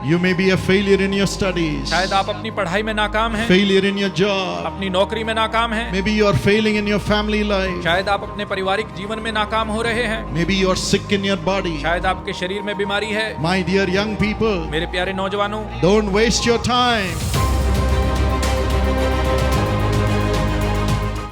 You may be a failure in your studies, शायद आप अपनी पढ़ाई में नाकाम हैं, failure in your job. अपनी नौकरी में नाकाम हैं, Maybe you are failing in your family life. शायद आप अपने पारिवारिक जीवन में नाकाम हो रहे हैं, Maybe you are sick in your body. शायद आपके शरीर में बीमारी है। My dear young people, मेरे प्यारे नौजवानों, don't waste your time.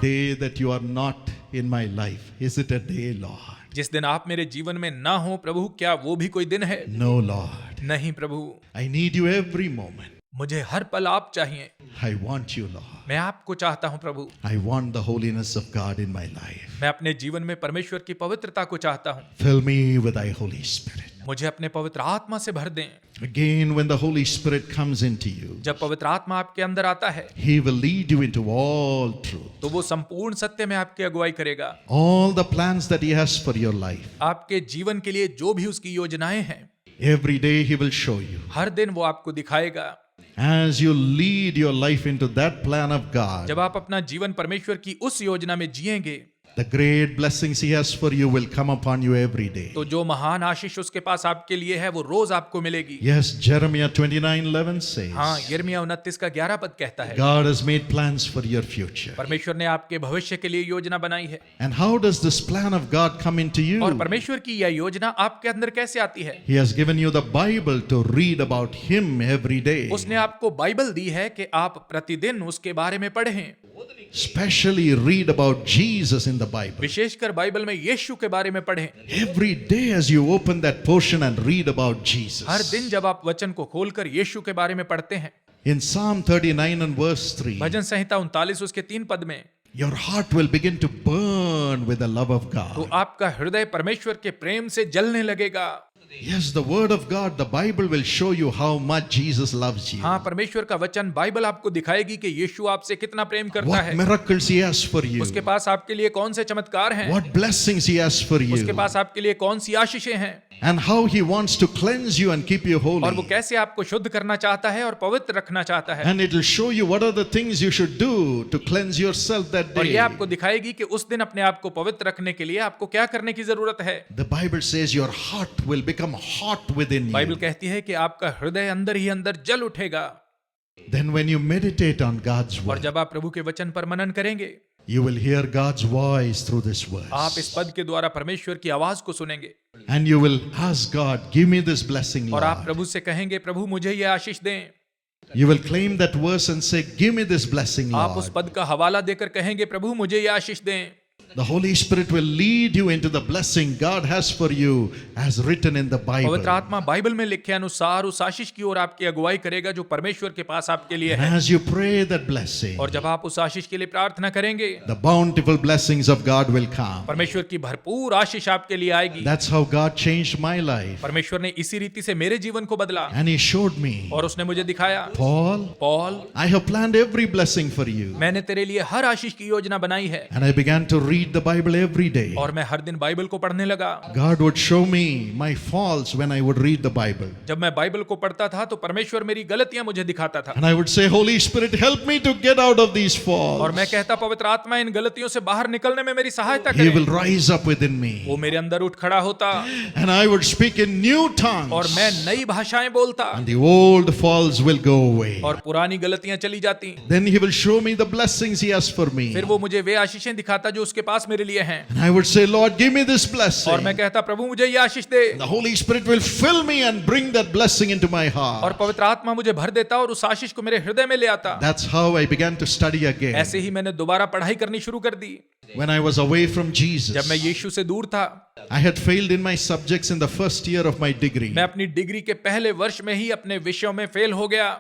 Day that you are not in my life. Is it a day, Lord? जिस दिन आप मेरे जीवन में ना हो प्रभु, क्या वो भी कोई दिन है? No, Lord. नहीं प्रभु, I need you every moment. मुझे हर पल आप चाहिए। I want you, Lord. मैं आपको चाहता हूँ प्रभु। I want the holiness of God in my life. मैं अपने जीवन में परमेश्वर की पवित्रता को चाहता हूँ। Fill me with thy Holy Spirit. मुझे अपने पवित्र आत्मा से भर दें। Again, when the Holy Spirit comes into you, जब पवित्र आत्मा आपके अंदर आता है He will lead you into all truth. तो वो संपूर्ण सत्य में आपकी अगुवाई करेगा। All the plans that He has for your life. आपके जीवन के लिए जो भी उसकी योजनाएं हैं, Every day He will show you. हर दिन वो आपको दिखाएगा। As you lead your life into that plan of God, जब आप अपना जीवन परमेश्वर की उस योजना में जिएंगे the great blessings He has for you will come upon you every day. तो जो महान आशीष उसके पास आपके लिए है वो रोज आपको मिलेगी। Yes, Jeremiah 29:11 says, हाँ, यिर्मयाह 29 का 11 पद कहता है, God has made plans for your future. परमेश्वर ने आपके भविष्य के लिए योजना बनाई है। And how does this plan of God come into और you? परमेश्वर की यह योजना आपके अंदर कैसे आती है? He has given you the Bible to read about Him every day. उसने आपको बाइबल दी है कि आप प्रतिदिन उसके बारे में पढ़ें। Especially read about Jesus in the Bible. विशेषकर बाइबल में यीशु के बारे में पढ़ें। Every day as you open that portion and read about her Jesus. दिन जब आप वचन को खोलकर यीशु के बारे में पढ़ते हैं, In Psalm 39 and verse 3, भजन संहिता 39 उसके 3 पद में, your heart will begin to burn with the love of तो God. आपका हृदय परमेश्वर के प्रेम से जलने लगेगा। Yes, the word of God, the Bible will show you how much Jesus loves you. हाँ, परमेश्वर का वचन बाइबल आपको दिखाएगी कि यीशु आपसे कितना प्रेम करता What है। miracles He has for you. उसके पास आपके लिए कौन से चमत्कार हैं, What blessings He has for उसके you. पास आपके लिए कौन सी आशीषें हैं, And how He wants to cleanse you and keep you और वो holy. कैसे आपको शुद्ध करना चाहता है और पवित्र रखना चाहता है। And it will show you what are the things you should do to cleanse yourself that और ये day. आपको दिखाएगी कि उस दिन अपने आप को पवित्र रखने के लिए आपको क्या करने की जरूरत है। The Bible says your heart will become hot within Bible you. कहती है कि आपका हृदय अंदर ही अंदर जल उठेगा। Then when you meditate on God's और word, जब आप प्रभु के वचन पर मनन करेंगे, you will hear God's voice through this आप इस verse. पद के द्वारा परमेश्वर की आवाज को सुनेंगे And you will ask God, give me this blessing, और आप Lord. प्रभु से कहेंगे, प्रभु मुझे ये आशीष दें। You will claim that verse and say, give me this blessing, आप उस Lord. पद का हवाला देकर कहेंगे, प्रभु मुझे ये आशीष दें। The Holy Spirit will lead you into the blessing God has for you as written in the पवित्र Bible. आत्मा बाइबल में लिखे अनुसार उस आशीष की ओर आपकी अगुवाई करेगा जो परमेश्वर के पास आपके लिए And है। as you pray that blessing, और जब आप उस आशीष के लिए प्रार्थना करेंगे, the bountiful blessings of God will come. परमेश्वर की भरपूर आशीष आपके लिए आएगी। That's how God changed my life. परमेश्वर ने इसी रीति से मेरे जीवन को बदला And He showed me, और उसने मुझे दिखाया, Paul, Paul, I have planned every blessing for you. मैंने तेरे लिए हर आशीष की योजना बनाई है। And I began to read the Bible every day. और मैं हर दिन बाइबल को पढ़ने लगा। God would show me my faults when I would read the Bible. जब मैं बाइबल को पढ़ता था तो परमेश्वर मेरी गलतियां मुझे दिखाता था And I would say, Holy Spirit, help me to get out of these और मैं faults. कहता, पवित्र आत्मा इन गलतियों से बाहर निकलने में मेरी सहायता He will करे। rise up within me. वो मेरे अंदर उठ खड़ा होता And I would speak in new और tongues. मैं नई भाषाएं बोलता And the old faults will go away. और पुरानी गलतियां चली जाती। Then He will show me the blessings He has for me. फिर वो मुझे वे आशीषें दिखाता जो उसके पास मेरे लिए हैं And I would say, Lord, give me this और blessing. मैं कहता, प्रभु मुझे ये आशीष दे। The Holy Spirit will fill me and bring that blessing into my और heart. पवित्र आत्मा मुझे भर देता और उस आशीष को मेरे हृदय में ले आता। That's how I began to study again. ऐसे ही मैंने दोबारा पढ़ाई करनी शुरू कर दी। When I was away from जब Jesus, मैं यीशु से दूर था, I had failed in my subjects in the first year of my degree. मैं अपनी डिग्री के पहले वर्ष में ही अपने विषयों में फेल हो गया।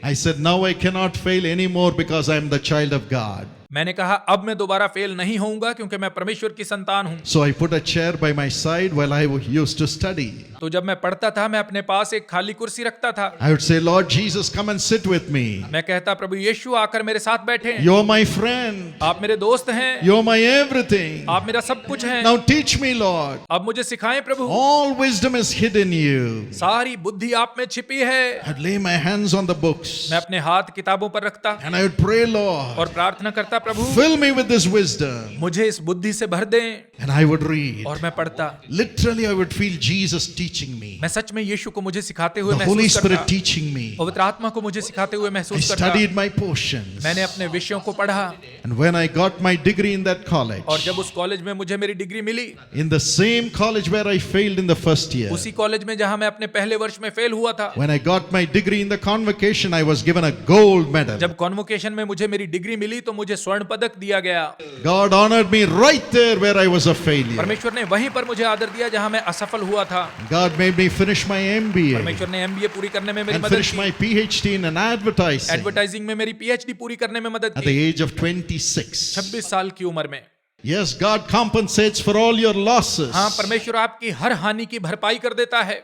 I said, now I cannot fail anymore because I am the child of God. मैंने कहा, अब मैं दोबारा फेल नहीं होऊंगा क्योंकि मैं परमेश्वर की संतान हूं। So I put a chair by my side while I used to study. तो जब मैं पढ़ता था, मैं अपने पास एक खाली कुर्सी रखता था। I would say, Lord Jesus, come and sit with me. मैं कहता, प्रभु यीशु आकर मेरे साथ बैठे। You're my friend. आप मेरे दोस्त हैं, You're my everything. आप मेरा सब कुछ हैं। Now teach me, Lord. अब मुझे सिखाएं प्रभु। All wisdom is hidden in you. सारी बुद्धि आप में छिपी है। I'd lay my hands on the books मैं अपने हाथ किताबों पर रखता and I would pray, Lord, और प्रार्थना करता, करता, प्रभु fill me with this wisdom. मुझे इस बुद्धि से भर दें, And I would read. और मैं पढ़ता। Literally, I would feel Jesus teaching me. मैं सच में यीशु को मुझे सिखाते हुए The Holy महसूस Spirit करता, teaching me. पवित्र आत्मा को मुझे सिखाते हुए I महसूस करता। studied my portions. मैंने अपने विषयों को पढ़ा, And when I got my degree in that college, और जब उस कॉलेज में मुझे मेरी डिग्री मिली, in the same college where I failed in the first year, उसी कॉलेज में जहां मैं अपने पहले वर्ष में फेल हुआ था, when I got my degree in the convocation, I was given a gold medal. जब कॉन्वोकेशन में मुझे मेरी डिग्री मिली तो मुझे स्वर्ण पदक दिया गया। God honored me right there where I was a failure. परमेश्वर ने वहीं पर मुझे आदर दिया जहां मैं असफल हुआ था। God made me finish my MBA परमेश्वर ने MBA पूरी करने में मेरी and मदद finish की, my PhD in an advertising advertising में मेरी PhD पूरी करने में मदद at the की, age of 26. 26 साल की उम्र में। Yes, God compensates for all your losses. हाँ, परमेश्वर आपकी हर हानि की भरपाई कर देता है।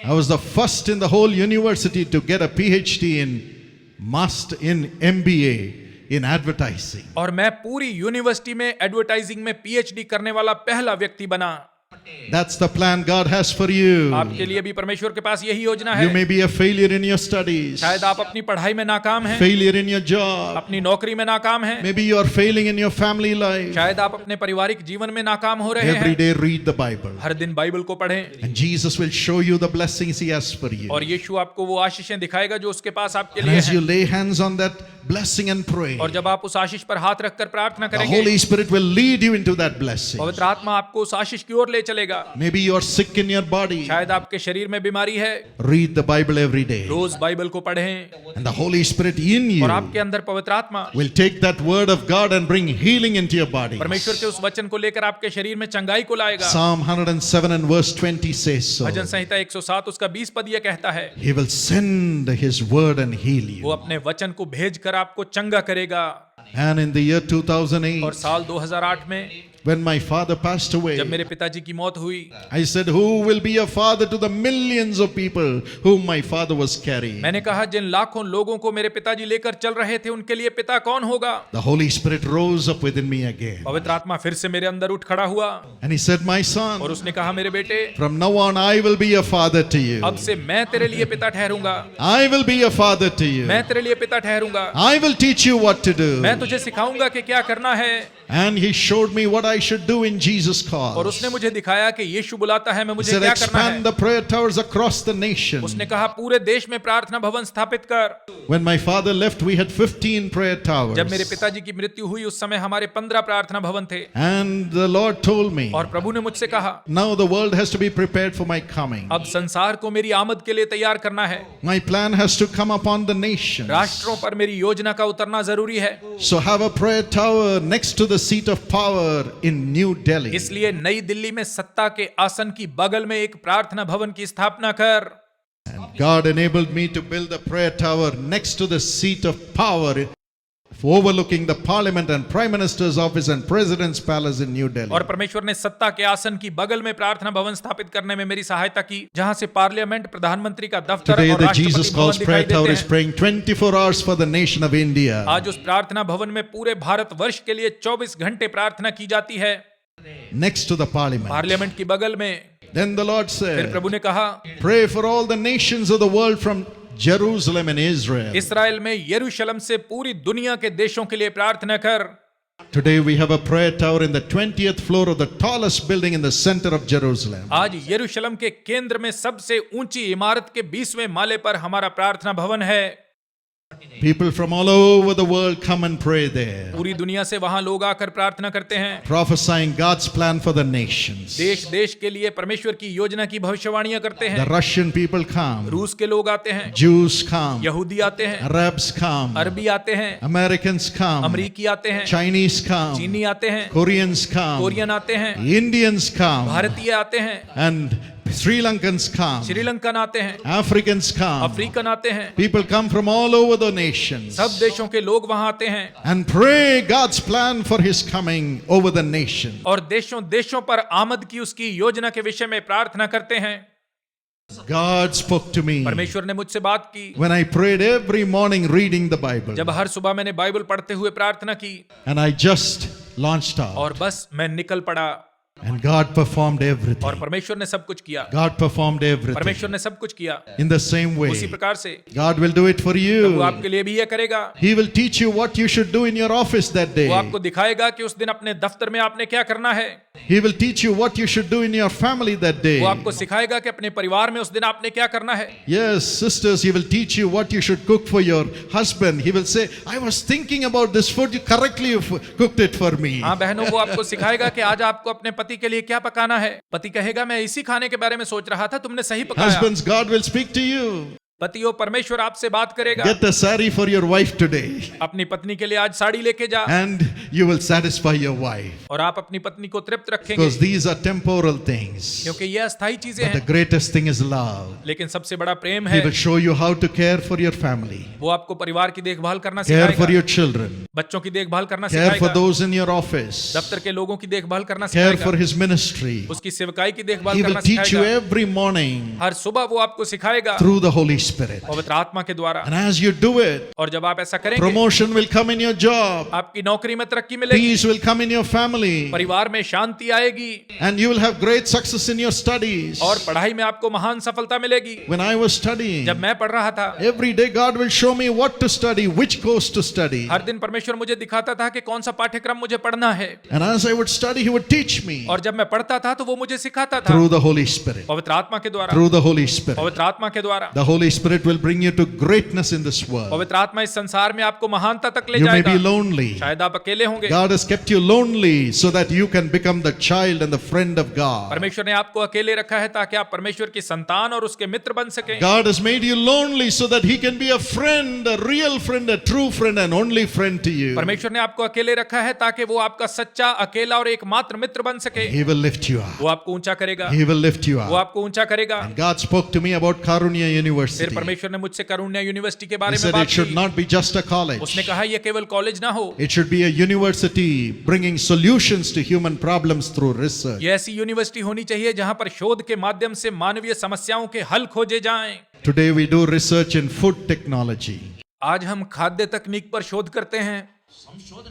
I was the first in the whole university to get a PhD in MBA in advertising. और मैं पूरी यूनिवर्सिटी में एडवर्टाइजिंग में PhD करने वाला पहला व्यक्ति बना। That's the plan God has for you. आपके लिए भी परमेश्वर के पास यही योजना You है। may be a failure in your studies, शायद आप अपनी पढ़ाई में नाकाम हैं, failure in your job. अपनी नौकरी में नाकाम हैं, Maybe you are failing in your family life. शायद आप अपने पारिवारिक जीवन में नाकाम हो रहे Every हैं। day read the Bible. हर दिन बाइबल को पढ़ें, And Jesus will show you the blessings He has for you. और यीशु आपको वो आशीषें दिखाएगा जो उसके पास आपके And लिए as you है। lay hands on that blessing and pray, और जब आप उस आशीष पर हाथ रखकर प्रार्थना the करेंगे, Holy Spirit will lead you into that blessing. पवित्र आत्मा आपको उस आशीष की ओर ले चलेगा। Maybe you are sick in your body. शायद आपके शरीर में बीमारी है, Read the Bible every day. रोज बाइबल को पढ़ें, And the Holy Spirit in you और आपके अंदर पवित्र आत्मा will take that word of God and bring healing into your body. परमेश्वर के उस वचन को लेकर आपके शरीर में चंगाई को लाएगा। Psalm 107 and verse 20 says so. भजन संहिता 107 उसका 20 पद ये कहता है, He will send His word and heal वो you. अपने वचन को भेजकर आपको चंगा करेगा। And in the year और 2008, साल 2008 में when my father passed away, जब मेरे पिताजी की मौत हुई, I said, who will be a father to the millions of people whom my father was carrying? मैंने कहा जिन लाखों लोगों को मेरे पिताजी लेकर चल रहे थे उनके लिए पिता कौन होगा। The Holy Spirit rose up within me again. पवित्र आत्मा फिर से मेरे अंदर उठ खड़ा हुआ, And He said, my और son, उसने कहा मेरे बेटे, from now on I will be a father to you. अब से मैं तेरे लिए पिता ठहरूंगा, I will be a father to you. मैं तेरे लिए पिता ठहरूंगा, I will teach you what to do. मैं तुझे सिखाऊंगा कि क्या करना है। And He showed me what I should do in Jesus' और cause. उसने मुझे दिखाया कि यीशु बुलाता है, मैं He मुझे said, क्या करना है। expand the prayer towers across the nation. उसने कहा पूरे देश में प्रार्थना भवन स्थापित कर। When my father left, we had 15 prayer जब मेरे towers. पिताजी की मृत्यु हुई उस समय हमारे 15 प्रार्थना भवन थे, And the Lord told me, और प्रभु ने मुझसे कहा now the world has to be prepared for my coming. अब संसार को मेरी आमद के लिए तैयार करना है, My plan has to come upon the nations. राष्ट्रों पर मेरी योजना का उतरना जरूरी है। So have a prayer tower next to the seat of power in New Delhi. इसलिए नई दिल्ली में सत्ता के आसन की बगल में एक प्रार्थना भवन की स्थापना कर। God enabled me to build a prayer tower next to the seat of power overlooking the parliament and prime minister's office and president's palace in New Delhi. और परमेश्वर ने सत्ता के आसन की बगल में प्रार्थना भवन स्थापित करने में मेरी सहायता की, जहां से पार्लियामेंट, प्रधानमंत्री का दफ्तर Today और the राष्ट्रपति Jesus भवन Calls दिखाई prayer tower देते is हैं। praying 24 hours for the nation of India. आज उस प्रार्थना भवन में पूरे भारतवर्ष के लिए 24 घंटे प्रार्थना की जाती है, Next to the parliament. Parliament की बगल में। Then the Lord फिर said, प्रभु ने कहा pray for all the nations of the world from Jerusalem and Israel. Israel में यरूशलेम से पूरी दुनिया के देशों के लिए प्रार्थना कर। Today we have a prayer tower in the 20th floor of the tallest building in the center of Jerusalem. आज यरूशलेम के केंद्र में सबसे ऊंची इमारत के 20वें माले पर हमारा प्रार्थना भवन है। People from all over the world come and pray there, पूरी दुनिया से वहां लोग आकर प्रार्थना करते हैं, prophesying God's plan for the nations. देश देश के लिए परमेश्वर की योजना की भविष्यवाणियां करते The हैं। Russian people come, रूस के लोग आते हैं, Jews come, यहूदी आते हैं, Arabs come, अरबी आते हैं, Americans come, अमरीकी आते हैं, Chinese come, चीनी आते हैं, Koreans come, कोरियन आते हैं, Indians come, भारतीय आते हैं, and Sri Lankans come, Sri Lankan आते हैं, Africans come. अफ्रीकन आते हैं। People come from all over the nations सब देशों के लोग वहां आते हैं and pray God's plan for His coming over the nation. और देशों देशों पर आमद की उसकी योजना के विषय में प्रार्थना करते हैं। God spoke to me परमेश्वर ने मुझसे बात की when I prayed every morning reading the Bible, जब हर सुबह मैंने बाइबल पढ़ते हुए प्रार्थना की, and I just launched out. और बस मैं निकल पड़ा। And God performed और everything. परमेश्वर ने सब कुछ किया। God performed everything. परमेश्वर ने सब कुछ किया। In the same उसी way, प्रकार से God will do it for वो you. आपके लिए भी यह करेगा। He will teach you what you should do in your office that वो day. आपको दिखाएगा कि उस दिन अपने दफ्तर में आपने क्या करना है। He will teach you what you should do in your family that day. वो आपको सिखाएगा कि अपने परिवार में उस दिन आपने क्या करना है। Yes, sisters, He will teach you what you should cook for your husband. He will say, I was thinking about this food, you correctly cooked it for me. हाँ बहनों, वो आपको सिखाएगा कि आज आपको अपने पति के लिए क्या पकाना है। पति कहेगा मैं इसी खाने के बारे में सोच रहा था, तुमने सही पकाया। Husbands, God will speak to you. पतियों, परमेश्वर आपसे बात करेगा। Get a sari for your wife today, अपनी पत्नी के लिए आज साड़ी लेके जा, and you will satisfy your wife. और आप अपनी पत्नी को तृप्त रखेंगे, Because these are temporal things. क्योंकि ये अस्थायी चीजें But the हैं। greatest thing is love. लेकिन सबसे बड़ा प्रेम He है। will show you how to care for your family, वो आपको परिवार की देखभाल करना care for सिखाएगा, your children, बच्चों की देखभाल करना care for सिखाएगा, those in your office, दफ्तर के लोगों की देखभाल करना care for सिखाएगा, His ministry. उसकी सेवकाई की देखभाल He will करना teach you सिखाएगा। every morning हर सुबह वो आपको सिखाएगा through the Holy Spirit. पवित्र आत्मा के द्वारा। And as you do it, और जब आप ऐसा करेंगे, promotion will come in your job, आपकी नौकरी में तरक्की मिलेगी, peace will come in your family, परिवार में शांति आएगी, and you will have great success in your studies. और पढ़ाई में आपको महान सफलता मिलेगी। When I was studying, जब मैं पढ़ रहा था, every day God will show me what to study, which course to study. हर दिन परमेश्वर मुझे दिखाता था कि कौन सा पाठ्यक्रम मुझे पढ़ना है, And as I would study, He would teach me और जब मैं पढ़ता था तो वो मुझे सिखाता था through the Holy Spirit. पवित्र आत्मा के द्वारा। Through the Holy Spirit. पवित्र आत्मा के द्वारा The Holy Spirit will bring you to greatness in this world. पवित्र आत्मा इस संसार में आपको महानता तक ले You may जाएगा। be lonely. शायद आप अकेले होंगे। God has kept you lonely so that you can become the child and the friend of God. परमेश्वर ने आपको अकेले रखा है ताकि आप परमेश्वर की संतान और उसके मित्र बन सकें। God has made you lonely so that He can be a friend, a real friend, a true friend, and only friend to you. परमेश्वर ने आपको अकेले रखा है ताकि वो आपका सच्चा, अकेला और एकमात्र मित्र बन सके। He will lift you up. वो आपको ऊंचा करेगा। He will lift you वो up. आपको ऊंचा करेगा। And God spoke to me about Karunya फिर University. परमेश्वर ने मुझसे करुण्या यूनिवर्सिटी के He बारे में said बात it should की। not be just a college. उसने कहा ये केवल कॉलेज ना हो, It should be a university bringing solutions to human problems through research. ये ऐसी यूनिवर्सिटी होनी चाहिए जहां पर शोध के माध्यम से मानवीय समस्याओं के हल खोजे जाएं। Today we do research in food technology, आज हम खाद्य तकनीक पर शोध करते हैं,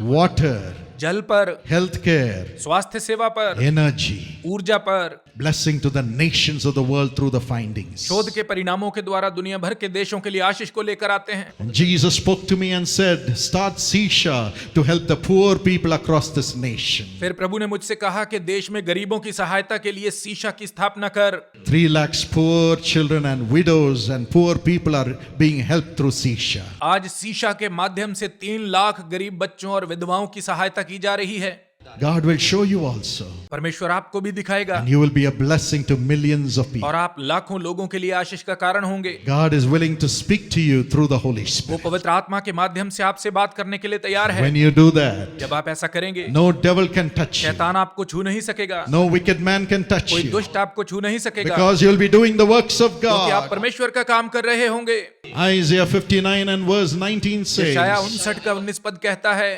water, जल पर, healthcare, स्वास्थ्य सेवा पर, energy, ऊर्जा पर। blessing to the nations of the world through the findings. शोध के परिणामों के द्वारा दुनिया भर के देशों के लिए आशीष को लेकर आते हैं। And Jesus spoke to me and said, start Sisha to help the poor people across this nation. फिर प्रभु ने मुझसे कहा कि देश में गरीबों की सहायता के लिए सीशा की स्थापना कर। 3 lakhs poor children and widows and poor people are being helped through Sisha. आज सीशा के माध्यम से 3 लाख गरीब बच्चों और विधवाओं की सहायता की जा रही है। God will show you also. परमेश्वर आपको भी दिखाएगा And you will be a blessing to millions of people. और आप लाखों लोगों के लिए आशीष का कारण होंगे। God is willing to speak to you through the Holy वो Spirit. पवित्र आत्मा के माध्यम से आपसे बात करने के लिए तैयार है। When you do that, जब आप ऐसा करेंगे, no devil can touch you. शैतान आपको छू नहीं सकेगा, No wicked man can touch कोई you. दुष्ट आपको छू नहीं सकेगा, Because you'll be doing the works of क्योंकि आप God. परमेश्वर का काम कर रहे होंगे। Isaiah 59 and verse 19 यशायाह says, 59 का 19 पद कहता है,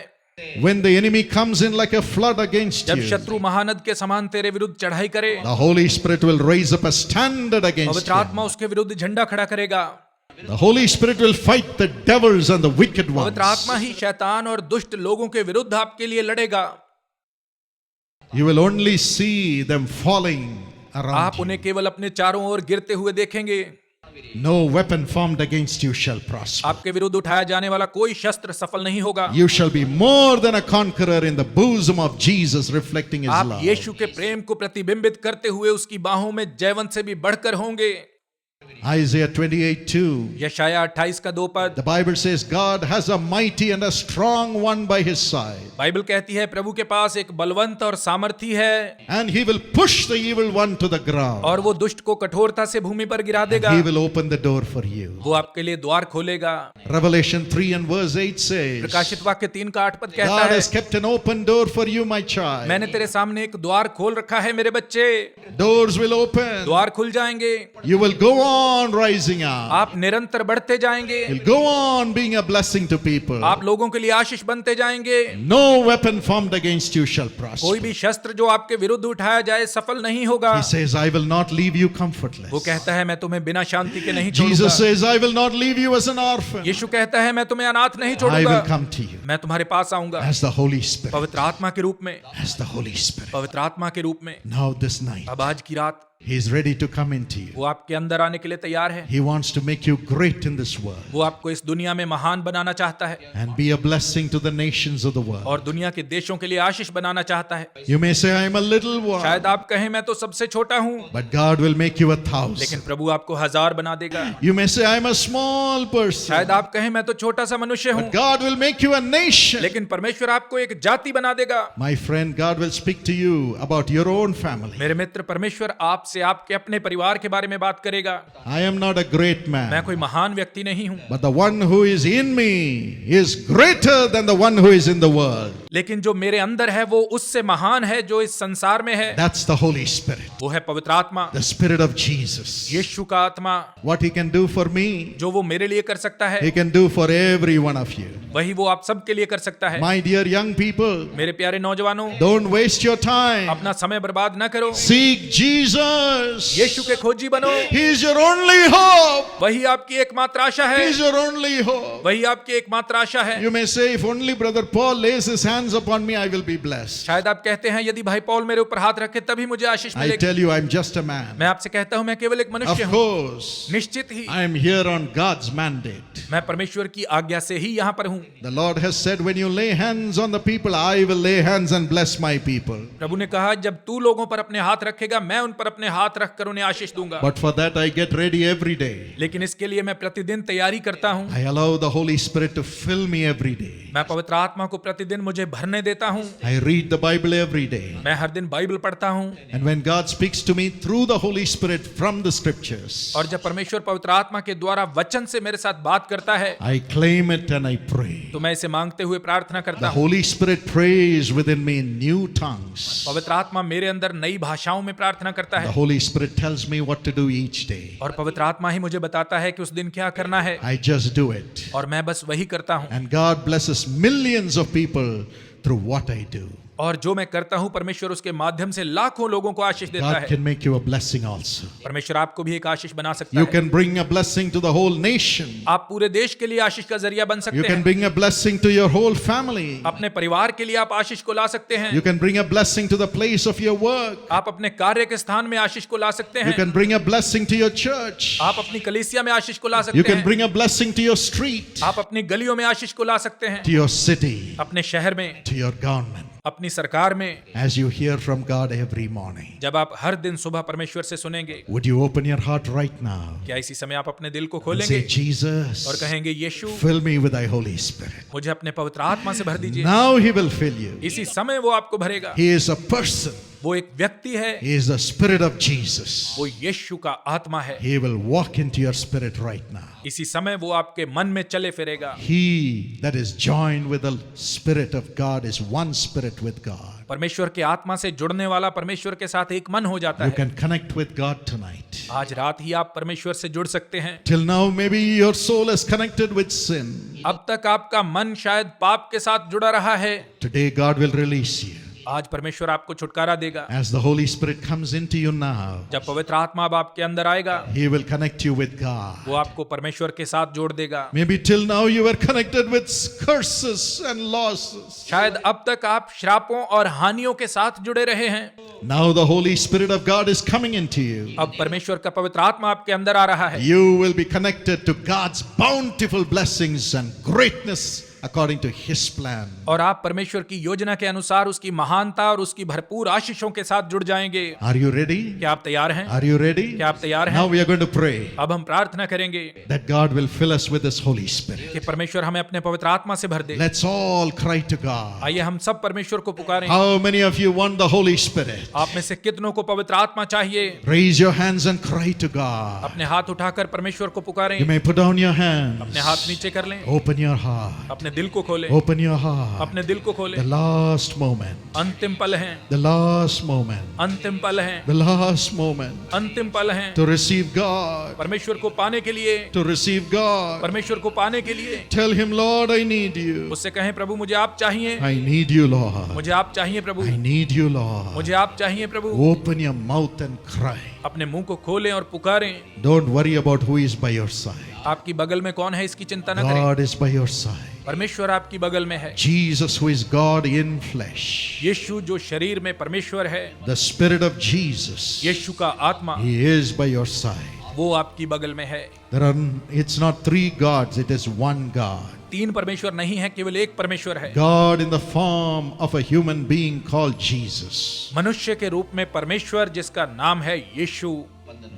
when the enemy comes in like a flood against जब you, शत्रु महानद के समान तेरे विरुद्ध चढ़ाई करे, the Holy Spirit will raise up a standard against पवित्र you. आत्मा उसके विरुद्ध झंडा खड़ा करेगा। The Holy Spirit will fight the devils and the wicked ones. पवित्र आत्मा ही शैतान और दुष्ट लोगों के विरुद्ध आपके लिए लड़ेगा। You will only see them falling around आप you. उन्हें केवल अपने चारों ओर गिरते हुए देखेंगे। No weapon formed against you shall prosper. आपके विरुद्ध उठाया जाने वाला कोई शस्त्र सफल नहीं होगा। You shall be more than a conqueror in the bosom of Jesus, reflecting His आप love. यीशु के प्रेम को प्रतिबिंबित करते हुए उसकी बाहों में जयवंत से भी बढ़कर होंगे। Isaiah 28:2. यशायाह 28 का 2 पद। The Bible says God has a mighty and a strong one by His side, Bible कहती है प्रभु के पास एक बलवंत और सामर्थी है, and He will push the evil one to the ground. और वो दुष्ट को कठोरता से भूमि पर गिरा देगा। He will open the door for you. वो आपके लिए द्वार खोलेगा। Revelation 3 and verse 8 says, प्रकाशित वाक्य 3 का 8 पद कहता God है, has kept an open door for you, my child. मैंने तेरे सामने एक द्वार खोल रखा है मेरे बच्चे। Doors will open. द्वार खुल जाएंगे। You will go on rising up. आप निरंतर बढ़ते जाएंगे, You'll go on being a blessing to people. आप लोगों के लिए आशीष बनते जाएंगे। No weapon formed against you shall कोई prosper. भी शस्त्र जो आपके विरुद्ध उठाया जाए सफल नहीं होगा। He says, I will not leave you वो comfortless. कहता है मैं तुम्हें बिना शांति के नहीं Jesus छोड़ूंगा। says, I will not leave you as an orphan. यीशु कहता है मैं तुम्हें अनाथ नहीं I छोड़ूंगा, will come to you मैं तुम्हारे पास आऊंगा as the Holy Spirit. पवित्र आत्मा के रूप में, As the Holy Spirit. पवित्र आत्मा के रूप में। Now this night, अब आज की रात He is ready to come into you. वो आपके अंदर आने के लिए तैयार है। He wants to make you great in this world वो आपको इस दुनिया में महान बनाना चाहता है and be a blessing to the nations of the world. और दुनिया के देशों के लिए आशीष बनाना चाहता है। You may say, I am a little one, शायद आप कहें मैं तो सबसे छोटा हूँ, but God will make you 1,000. लेकिन प्रभु आपको 1000 बना देगा। You may say, I am a small person, शायद आप कहें मैं तो छोटा सा मनुष्य हूँ, but God will make you a nation. लेकिन परमेश्वर आपको एक जाति बना देगा। My friend, God will speak to you about your own family. मेरे मित्र, परमेश्वर आपसे आपके अपने परिवार के बारे में बात करेगा। I am not a great मैं man, कोई महान व्यक्ति नहीं हूँ, but the one who is in me is greater than the one who is in the world. लेकिन जो मेरे अंदर है वो उससे महान है जो इस संसार में है। That's the Holy Spirit, वो है पवित्र आत्मा, the Spirit of Jesus. यीशु का आत्मा। What He can do for me, जो वो मेरे लिए कर सकता है He can do for every one of you. वही वो आप सबके लिए कर सकता है। My dear young people, मेरे प्यारे नौजवानों, don't waste your time. अपना समय बर्बाद न करो, Seek Jesus. यीशु के खोजी बनो। He is your only hope. वही आपकी एकमात्र आशा He है, is your only hope. वही आपकी एकमात्र आशा है। You may say, if only Brother Paul lays his hands upon me, I will be blessed. शायद आप कहते हैं यदि भाई पौल मेरे ऊपर हाथ रखे तभी मुझे आशीष I मिलेगी। tell you, I'm just a man. मैं आपसे कहता हूं मैं केवल एक मनुष्य Of हूं। course, निश्चित ही I am here on God's mandate. मैं परमेश्वर की आज्ञा से ही यहाँ पर हूँ। The Lord has said, when you lay hands on the people, I will lay hands and bless my people. प्रभु ने कहा जब तू लोगों पर अपने हाथ रखेगा मैं उन पर अपने हाथ रखकर उन्हें आशीष दूंगा। But for that, I get ready every day. लेकिन इसके लिए मैं प्रतिदिन तैयारी करता हूँ। I allow the Holy Spirit to fill me every day. मैं पवित्र आत्मा को प्रतिदिन मुझे भरने देता हूँ। I read the Bible every day. मैं हर दिन बाइबल पढ़ता हूँ। And when God speaks to me through the Holy Spirit from the scriptures, और जब परमेश्वर पवित्र आत्मा के द्वारा वचन से मेरे साथ बात करता है I claim it and I pray. तो मैं इसे मांगते हुए प्रार्थना The करता हूँ। Holy Spirit prays within me in new tongues. पवित्र आत्मा मेरे अंदर नई भाषाओं में प्रार्थना करता The है Holy Spirit tells me what to do each day. और पवित्र आत्मा ही मुझे बताता है कि उस दिन क्या करना है I just do it. और मैं बस वही करता हूँ। And God blesses millions of people through what I do. और जो मैं करता हूँ परमेश्वर उसके माध्यम से लाखों लोगों को आशीष देता God है। can make you a blessing also. परमेश्वर आपको भी एक आशीष बना सकता You है। can bring a blessing to the whole nation. आप पूरे देश के लिए आशीष का जरिया बन You सकते can हैं। bring a blessing to your whole family. अपने परिवार के लिए आप आशीष को ला सकते हैं। You can bring a blessing to the place of your work. आप अपने कार्य के स्थान में आशीष को ला सकते You हैं। can bring a blessing to your church. आप अपनी कलीसिया में आशीष को ला You सकते can हैं। bring a blessing to your street, आप अपनी गलियों में आशीष को ला सकते हैं, to your city, अपने शहर में, to your government. अपनी सरकार में। As you hear from God every morning, जब आप हर दिन सुबह परमेश्वर से सुनेंगे, would you open your heart right now क्या इसी समय आप अपने दिल को and खोलेंगे say, और Jesus, कहेंगे यीशु fill me with thy Holy Spirit. मुझे अपने पवित्र आत्मा से भर दीजिए। Now he will fill you. इसी समय वो आपको भरेगा। He is a person. वो एक व्यक्ति है, He is the Spirit of Jesus. वो यीशु का आत्मा है। He will walk into your spirit right now. इसी समय वो आपके मन में चले फिरेगा। He that is joined with the Spirit of God is one spirit with God. परमेश्वर के आत्मा से जुड़ने वाला परमेश्वर के साथ एक मन हो जाता You है। can connect with God tonight. आज रात ही आप परमेश्वर से जुड़ सकते हैं। Till now, maybe your soul is connected with sin. अब तक आपका मन शायद पाप के साथ जुड़ा रहा है। Today, God will release you. आज परमेश्वर आपको छुटकारा देगा। As the Holy Spirit comes into you now, जब पवित्र आत्मा अब आपके अंदर आएगा, He will connect you with God. वो आपको परमेश्वर के साथ जोड़ देगा। Maybe till now you were connected with curses and losses. शायद अब तक आप श्रापों और हानियों के साथ जुड़े रहे हैं। Now the Holy Spirit of God is coming into you. अब परमेश्वर का पवित्र आत्मा आपके अंदर आ रहा है। You will be connected to God's bountiful blessings and greatness according to His plan. और आप परमेश्वर की योजना के अनुसार उसकी महानता और उसकी भरपूर आशीषों के साथ जुड़ जाएंगे। Are you ready? क्या आप तैयार हैं? Are you ready? क्या आप तैयार हैं? Now we are going to pray अब हम प्रार्थना करेंगे that God will fill us with His Holy Spirit. कि परमेश्वर हमें अपने पवित्र आत्मा से भर दे। Let's all cry to God. आइए हम सब परमेश्वर को पुकारें। How many of you want the Holy Spirit? आप में से कितनों को पवित्र आत्मा चाहिए? Raise your hands and cry to God. अपने हाथ उठाकर परमेश्वर को पुकारें। You may put down your hands. अपने हाथ नीचे कर लें, Open your heart. अपने अपने दिल को खोलें, Open your heart. अपने दिल को खोलें। The last moment. अंतिम पल हैं, The last moment. अंतिम पल हैं, The last moment. अंतिम पल हैं। To receive God. परमेश्वर को पाने के लिए, To receive God. परमेश्वर को पाने के लिए Tell him, Lord, I need you. उससे कहें, प्रभु मुझे आप चाहिए, I need you, Lord. मुझे आप चाहिए प्रभु, I need you, Lord. मुझे आप चाहिए प्रभु। Open your mouth and cry. अपने मुंह को खोलें और पुकारें। Don't worry about who is by your side. आपकी बगल में कौन है इसकी चिंता न करें। God is by your side. परमेश्वर आपकी बगल में है। Jesus, who is God in flesh. यीशु जो शरीर में परमेश्वर है, The Spirit of Jesus. यीशु का आत्मा, He is by your side. वो आपकी बगल में है। It's not three gods, it is one God. तीन परमेश्वर नहीं है, केवल एक परमेश्वर है। God in the form of a human being called Jesus. मनुष्य के रूप में परमेश्वर जिसका नाम है यीशु।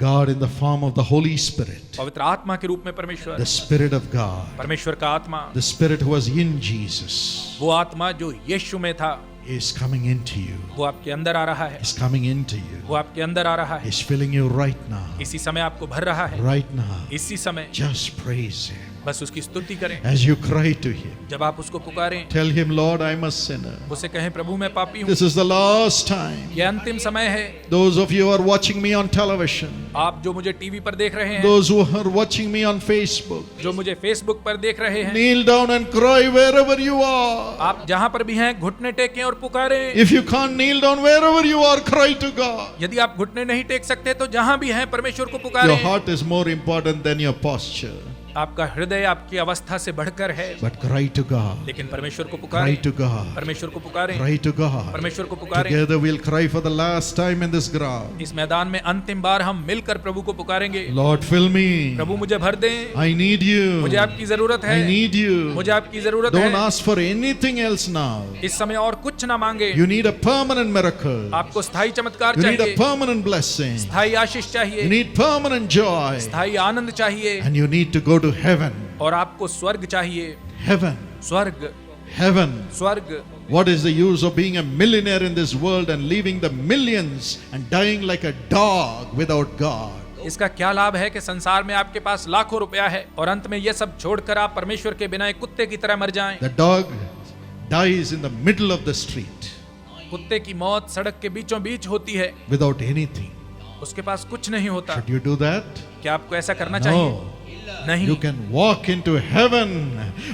God in the form of the Holy Spirit. पवित्र आत्मा के रूप में परमेश्वर, The Spirit of God. परमेश्वर का आत्मा, The Spirit who was in Jesus वो आत्मा जो यीशु में था, is coming into you. वो आपके अंदर आ रहा है, Is coming into you. वो आपके अंदर आ रहा है, Is filling you right now. इसी समय आपको भर रहा है, Right now. इसी समय Just praise Him. बस उसकी स्तुति करें। As you cry to Him, जब आप उसको पुकारें, tell Him, Lord, I'm a sinner. उसे कहें, प्रभु मैं पापी हूँ, This is the last time. ये अंतिम समय है। Those of you who are watching me on television, आप जो मुझे टीवी पर देख रहे हैं, those who are watching me on Facebook, जो मुझे फेसबुक पर देख रहे हैं, kneel down and cry wherever you are. आप जहां पर भी हैं घुटने टेकें और पुकारें। If you can't kneel down wherever you are, cry to God. यदि आप घुटने नहीं टेक सकते तो जहां भी हैं परमेश्वर को Your पुकारें। heart is more important than your posture. आपका हृदय आपकी अवस्था से बढ़कर है, But cry to God. लेकिन परमेश्वर को Cry पुकारें, to God. परमेश्वर को पुकारें, Cry to God. परमेश्वर को पुकारें। Together we'll cry for the last time in this ground. इस मैदान में अंतिम बार हम मिलकर प्रभु को पुकारेंगे। Lord, fill me. प्रभु मुझे भर दें, I need you. मुझे आपकी जरूरत है, I need you. मुझे आपकी जरूरत Don't है। ask for anything else now. इस समय और कुछ ना मांगे, You need a permanent miracle. आपको स्थायी चमत्कार You need a चाहिए, permanent blessing. स्थायी आशीष You चाहिए, need permanent joy. स्थायी आनंद चाहिए, And you need to go to heaven. और आपको स्वर्ग चाहिए। Heaven. स्वर्ग, Heaven. स्वर्ग। What is the use of being a millionaire in this world and leaving the millions and dying like a dog without God? इसका क्या लाभ है कि संसार में आपके पास लाखों रुपया है और अंत में ये सब छोड़कर आप परमेश्वर के बिना एक कुत्ते की तरह मर जाएं। The dog dies in the middle of the street कुत्ते की मौत सड़क के बीचों बीच होती है, without anything. उसके पास कुछ नहीं होता। Should you do that? क्या आपको ऐसा करना चाहिए? No. नहीं। You can walk into heaven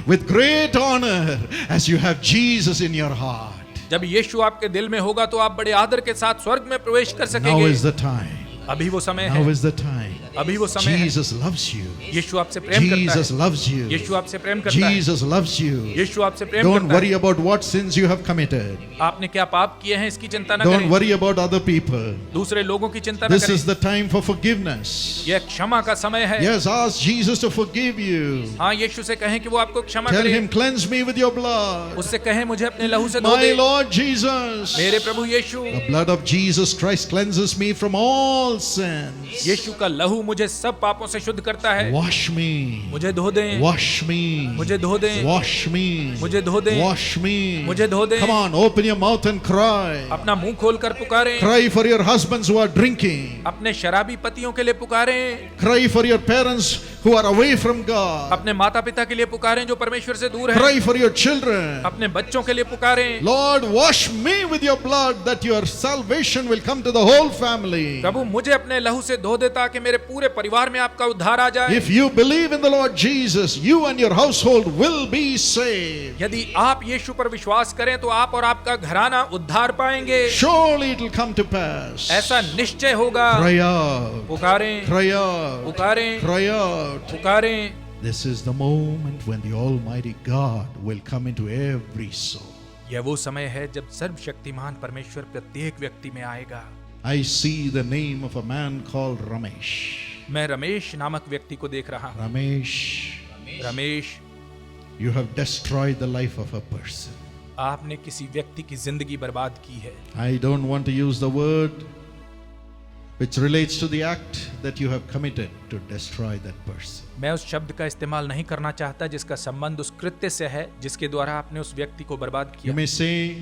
with great honor as you have Jesus in your heart. जब यीशु आपके दिल में होगा तो आप बड़े आदर के साथ स्वर्ग में प्रवेश कर Now सकेंगे। is the time. अभी वो समय Now है, is the time. अभी वो समय है। Jesus loves you. यीशु आपसे प्रेम करता Jesus है, loves you. यीशु आपसे प्रेम करता है, Jesus loves you. यीशु आपसे प्रेम Don't करता worry है। about what sins you have committed. आपने क्या पाप किए हैं इसकी चिंता न Don't करें, worry about other people. दूसरे लोगों की चिंता न This is करें। the time for forgiveness. यह क्षमा का समय है। Yes, ask Jesus to forgive you. हाँ, यीशु से कहें कि वो आपको क्षमा Tell करे, him, cleanse me with your blood. उससे कहें मुझे अपने लहू से धो My दे। Lord Jesus. मेरे प्रभु यीशु, The blood of Jesus Christ cleanses me from all sins. यीशु का लहू मुझे सब पापों से शुद्ध करता है। Wash me. मुझे धो दें, Wash me. मुझे धो दें, Wash me. मुझे धो दें, Wash me. मुझे धो दें। Come on, open your mouth and cry. अपना मुंह खोलकर पुकारें, Cry for your husbands who are drinking. अपने शराबी पतियों के लिए पुकारें, Cry for your parents who are away from God. अपने माता पिता के लिए पुकारें जो परमेश्वर से दूर हैं, Cry for your children. अपने बच्चों के लिए पुकारें। Lord, wash me with your blood that your salvation will come to the whole family. प्रभु मुझे अपने लहू से धो दे ताकि मेरे पूरे परिवार में आपका उद्धार आ जाए। If you believe in the Lord Jesus, you and your household will be saved. यदि आप यीशु पर विश्वास करें तो आप और आपका घराना उद्धार पाएंगे। Surely it will come to pass. ऐसा निश्चय होगा। Cry out. पुकारें, Cry out. पुकारें, Cry out. पुकारें। This is the moment when the Almighty God will come into every soul. यह वो समय है जब सर्वशक्तिमान परमेश्वर प्रत्येक व्यक्ति में आएगा। I see the name of a man called Ramesh. मैं रमेश नामक व्यक्ति को देख रहा हूँ। Ramesh, Ramesh, you have destroyed the life of a person. आपने किसी व्यक्ति की जिंदगी बर्बाद की है। I don't want to use the word which relates to the act that you have committed to destroy that person. मैं उस शब्द का इस्तेमाल नहीं करना चाहता जिसका संबंध उस कृत्य से है जिसके द्वारा आपने उस व्यक्ति को बर्बाद You किया। may say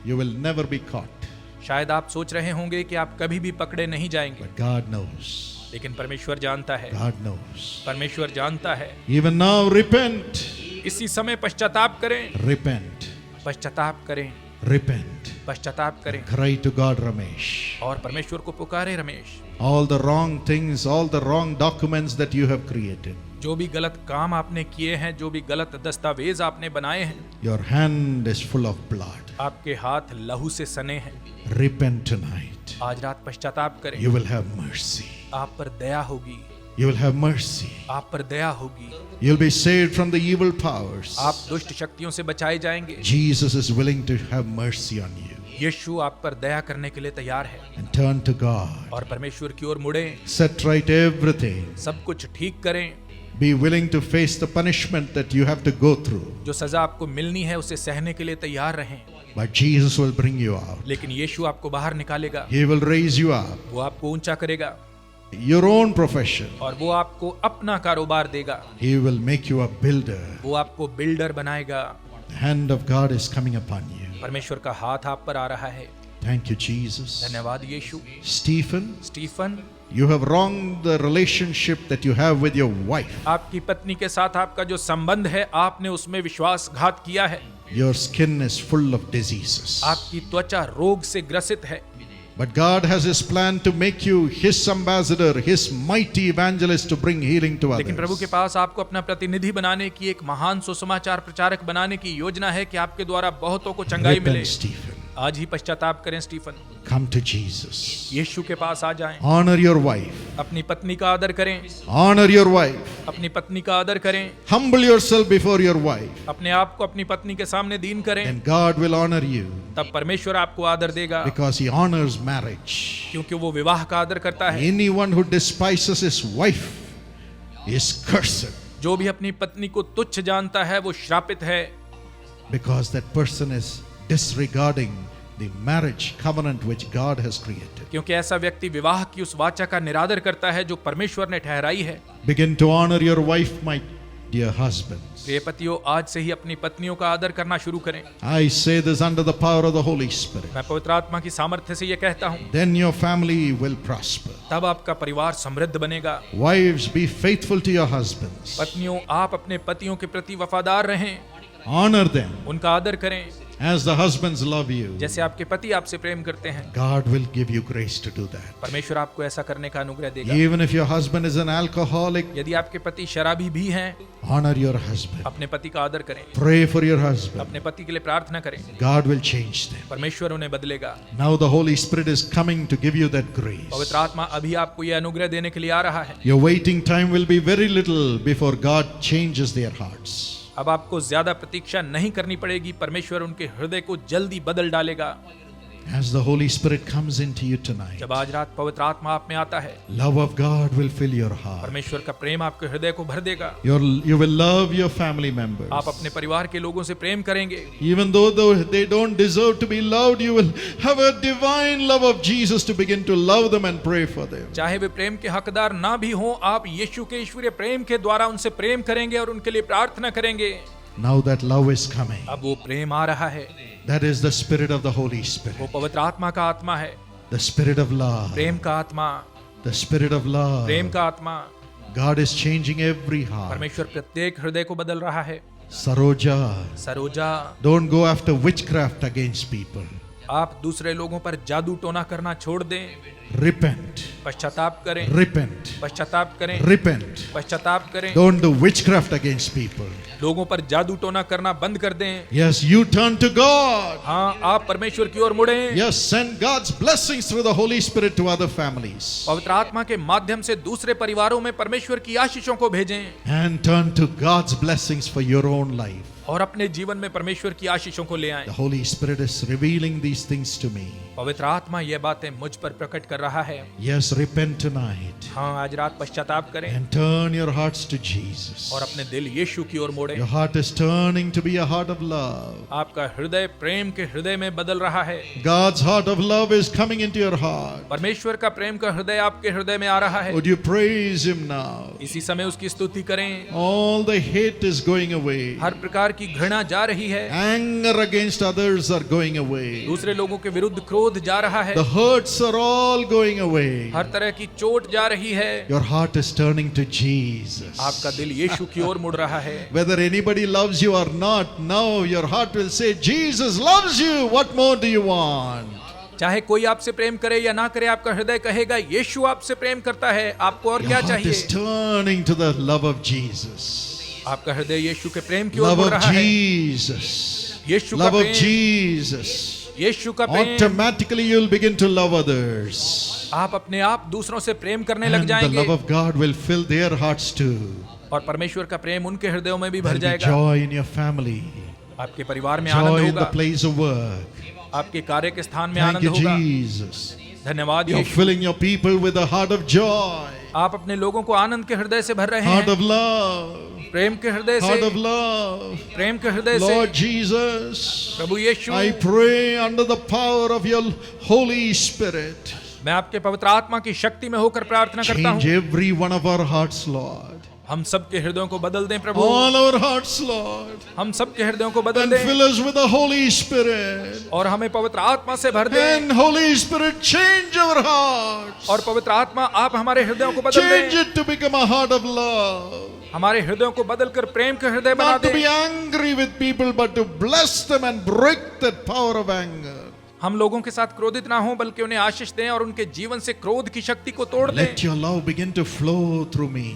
you will never be caught, शायद आप सोच रहे होंगे कि आप कभी भी पकड़े नहीं जाएंगे, but God knows. लेकिन परमेश्वर जानता है, God knows. परमेश्वर जानता है। Even now repent. इसी समय पश्चाताप करें, repent, पश्चाताप करें, repent. पश्चाताप करें Cry to God, Ramesh. और परमेश्वर को पुकारे Ramesh. All the wrong things, all the wrong documents that you have created. जो भी गलत काम आपने किए हैं, जो भी गलत दस्तावेज आपने बनाए हैं, Your hand is full of blood. आपके हाथ लहू से सने हैं। Repent tonight. आज रात पश्चाताप करें, You will have mercy. आप पर दया होगी, You will have mercy. आप पर दया होगी, You'll be saved from the evil powers. आप दुष्ट शक्तियों से बचाए जाएंगे। Jesus is willing to have mercy on you. यीशु आप पर दया करने के लिए तैयार है And turn to God. और परमेश्वर की ओर मुड़े, Set right everything. सब कुछ ठीक करें। Be willing to face the punishment that you have to go through. जो सजा आपको मिलनी है उसे सहने के लिए तैयार रहें, But Jesus will bring you out. लेकिन यीशु आपको बाहर निकालेगा, He will raise you up. वो आपको ऊंचा करेगा Your own profession. और वो आपको अपना कारोबार देगा, He will make you a builder. वो आपको बिल्डर बनाएगा। The hand of God is coming upon you. परमेश्वर का हाथ आप पर आ रहा है। Thank you, Jesus. धन्यवाद यीशु। Stephen, Stephen, you have wronged the relationship that you have with your wife. आपकी पत्नी के साथ आपका जो संबंध है, आपने उसमें विश्वासघात किया है। Your skin is full of diseases. आपकी त्वचा रोग से ग्रसित है, But God has His plan to make you His ambassador, His mighty evangelist to bring healing to लेकिन प्रभु के others. पास आपको अपना प्रतिनिधि बनाने की, एक महान सुसमाचार प्रचारक बनाने की योजना है कि आपके द्वारा बहुतों को चंगाई मिले। Repent, Stephen. आज ही पश्चाताप करें स्टीफन, Come to Jesus. यीशु के पास आ जाएं। Honor your wife. अपनी पत्नी का आदर करें, Honor your wife. अपनी पत्नी का आदर करें, Humble yourself before your wife. अपने आप को अपनी पत्नी के सामने दीन करें, Then God will honor you तब परमेश्वर आपको आदर देगा, because He honors marriage. क्योंकि वो विवाह का आदर करता है। Anyone who despises his wife is cursed जो भी अपनी पत्नी को तुच्छ जानता है वो श्रापित है, because that person is disregarding the marriage covenant which God has created. क्योंकि ऐसा व्यक्ति विवाह की उस वाचा का निरादर करता है जो परमेश्वर ने ठहराई है। Begin to honor your wife, my dear husbands. प्रिय पतियों, आज से ही अपनी पत्नियों का आदर करना शुरू करें। I say this under the power of the Holy Spirit. मैं पवित्र आत्मा की सामर्थ्य से ये कहता हूँ, Then your family will prosper. तब आपका परिवार समृद्ध बनेगा। Wives, be faithful to your husbands. पत्नियों, आप अपने पतियों के प्रति वफादार रहें, Honor them उनका आदर करें, as the husbands love you. जैसे आपके पति आपसे प्रेम करते हैं। God will give you grace to do that. परमेश्वर आपको ऐसा करने का अनुग्रह देगा। Even if your husband is an alcoholic, यदि आपके पति शराबी भी हैं, honor your husband. अपने पति का आदर करें, Pray for your husband. अपने पति के लिए प्रार्थना करें, God will change them. परमेश्वर उन्हें बदलेगा। Now the Holy Spirit is coming to give you that grace. पवित्र आत्मा अभी आपको यह अनुग्रह देने के लिए आ रहा है। Your waiting time will be very little before God changes their hearts. अब आपको ज्यादा प्रतीक्षा नहीं करनी पड़ेगी, परमेश्वर उनके हृदय को जल्दी बदल डालेगा। As the Holy Spirit comes into you tonight, जब आज रात पवित्र आत्मा आप में आता है, love of God will fill your heart. परमेश्वर का प्रेम आपके हृदय को भर देगा। You will love your family members. आप अपने परिवार के लोगों से प्रेम करेंगे, Even though they don't deserve to be loved, you will have a divine love of Jesus to begin to love them and pray for them. चाहे वे प्रेम के हकदार ना भी हों, आप यीशु के ईश्वरीय प्रेम के द्वारा उनसे प्रेम करेंगे और उनके लिए प्रार्थना करेंगे। Now that love is coming. अब वो प्रेम आ रहा है, That is the Spirit of the Holy Spirit. वो पवित्र आत्मा का आत्मा है, The Spirit of love. प्रेम का आत्मा, The Spirit of love. प्रेम का आत्मा। God is changing every heart. परमेश्वर प्रत्येक हृदय को बदल रहा है। Saroja, Saroja, don't go after witchcraft against people. आप दूसरे लोगों पर जादू टोना करना छोड़ दें, Repent. पश्चाताप करें, Repent. पश्चाताप करें, Repent. पश्चाताप करें, Don't do witchcraft against people. लोगों पर जादू टोना करना बंद कर दें। Yes, you turn to God. हाँ, आप परमेश्वर की ओर मुड़ें। Yes, send God's blessings through the Holy Spirit to other families. पवित्र आत्मा के माध्यम से दूसरे परिवारों में परमेश्वर की आशीषों को भेजें And turn to God's blessings for your own life. और अपने जीवन में परमेश्वर की आशीषों को ले आएं। The Holy Spirit is revealing these things to me. पवित्र आत्मा ये बातें मुझ पर प्रकट कर रहा है। Yes, repent tonight हाँ, आज रात पश्चाताप करें and turn your hearts to Jesus. और अपने दिल यीशु की ओर मोड़ें। Your heart is turning to be a heart of love. आपका हृदय प्रेम के हृदय में बदल रहा है। God's heart of love is coming into your heart. परमेश्वर का प्रेम का हृदय आपके हृदय में आ रहा है। Would you praise Him now? इसी समय उसकी स्तुति करें। All the hate is going away. हर प्रकार की घृणा जा रही है, Anger against others are going away. दूसरे लोगों के विरुद्ध क्रोध क्रोध जा रहा है, The hurts are all going away. हर तरह की चोट जा रही है, Your heart is turning to Jesus. आपका दिल यीशु की ओर मुड़ रहा है। Whether anybody loves you or not, now your heart will say, Jesus loves you. What more do you want? चाहे कोई आपसे प्रेम करे या ना करे, आपका हृदय कहेगा यीशु आपसे प्रेम करता है, आपको और Your क्या heart is चाहिए? turning to the love of Jesus. आपका हृदय यीशु के प्रेम की ओर Love मुड़ of रहा है। Jesus. यीशु का Love of प्रेम, Jesus. यीशु का प्रेम, Automatically you'll begin to love others. आप अपने आप दूसरों से प्रेम करने लग And the जाएंगे love of God will fill their hearts too. और परमेश्वर का प्रेम उनके हृदयों में भी भर There'll be जाएगा। joy in your family. आपके परिवार में आनंद Joy in the होगा, place of work. आपके कार्य के स्थान में Thank आनंद you, होगा। Jesus. धन्यवाद You're Yeshu, filling your people with a heart of joy, आप अपने लोगों को आनंद के हृदय से भर रहे heart हैं, of love, प्रेम के हृदय heart से, of love. प्रेम के हृदय से। Lord Jesus, Prabhu Yeshu, I pray under the power of your Holy Spirit, मैं आपके पवित्र आत्मा की शक्ति में होकर प्रार्थना करता change हूँ, every one of our hearts, Lord. हम सबके हृदयों को बदल दें प्रभु, All our hearts, Lord. हम सबके हृदयों को बदल And दें fill us with the Holy Spirit. और हमें पवित्र आत्मा से भर दें, And Holy Spirit, change our hearts. और पवित्र आत्मा आप हमारे हृदयों को बदल Change दें, it to become a heart of love. हमारे हृदयों को बदलकर प्रेम के हृदय बना Not to be दें। angry with people, but to bless them and break that power of anger. हम लोगों के साथ क्रोधित ना हो, बल्कि उन्हें आशीष दें और उनके जीवन से क्रोध की शक्ति को तोड़ दें। Let your love begin to flow through me.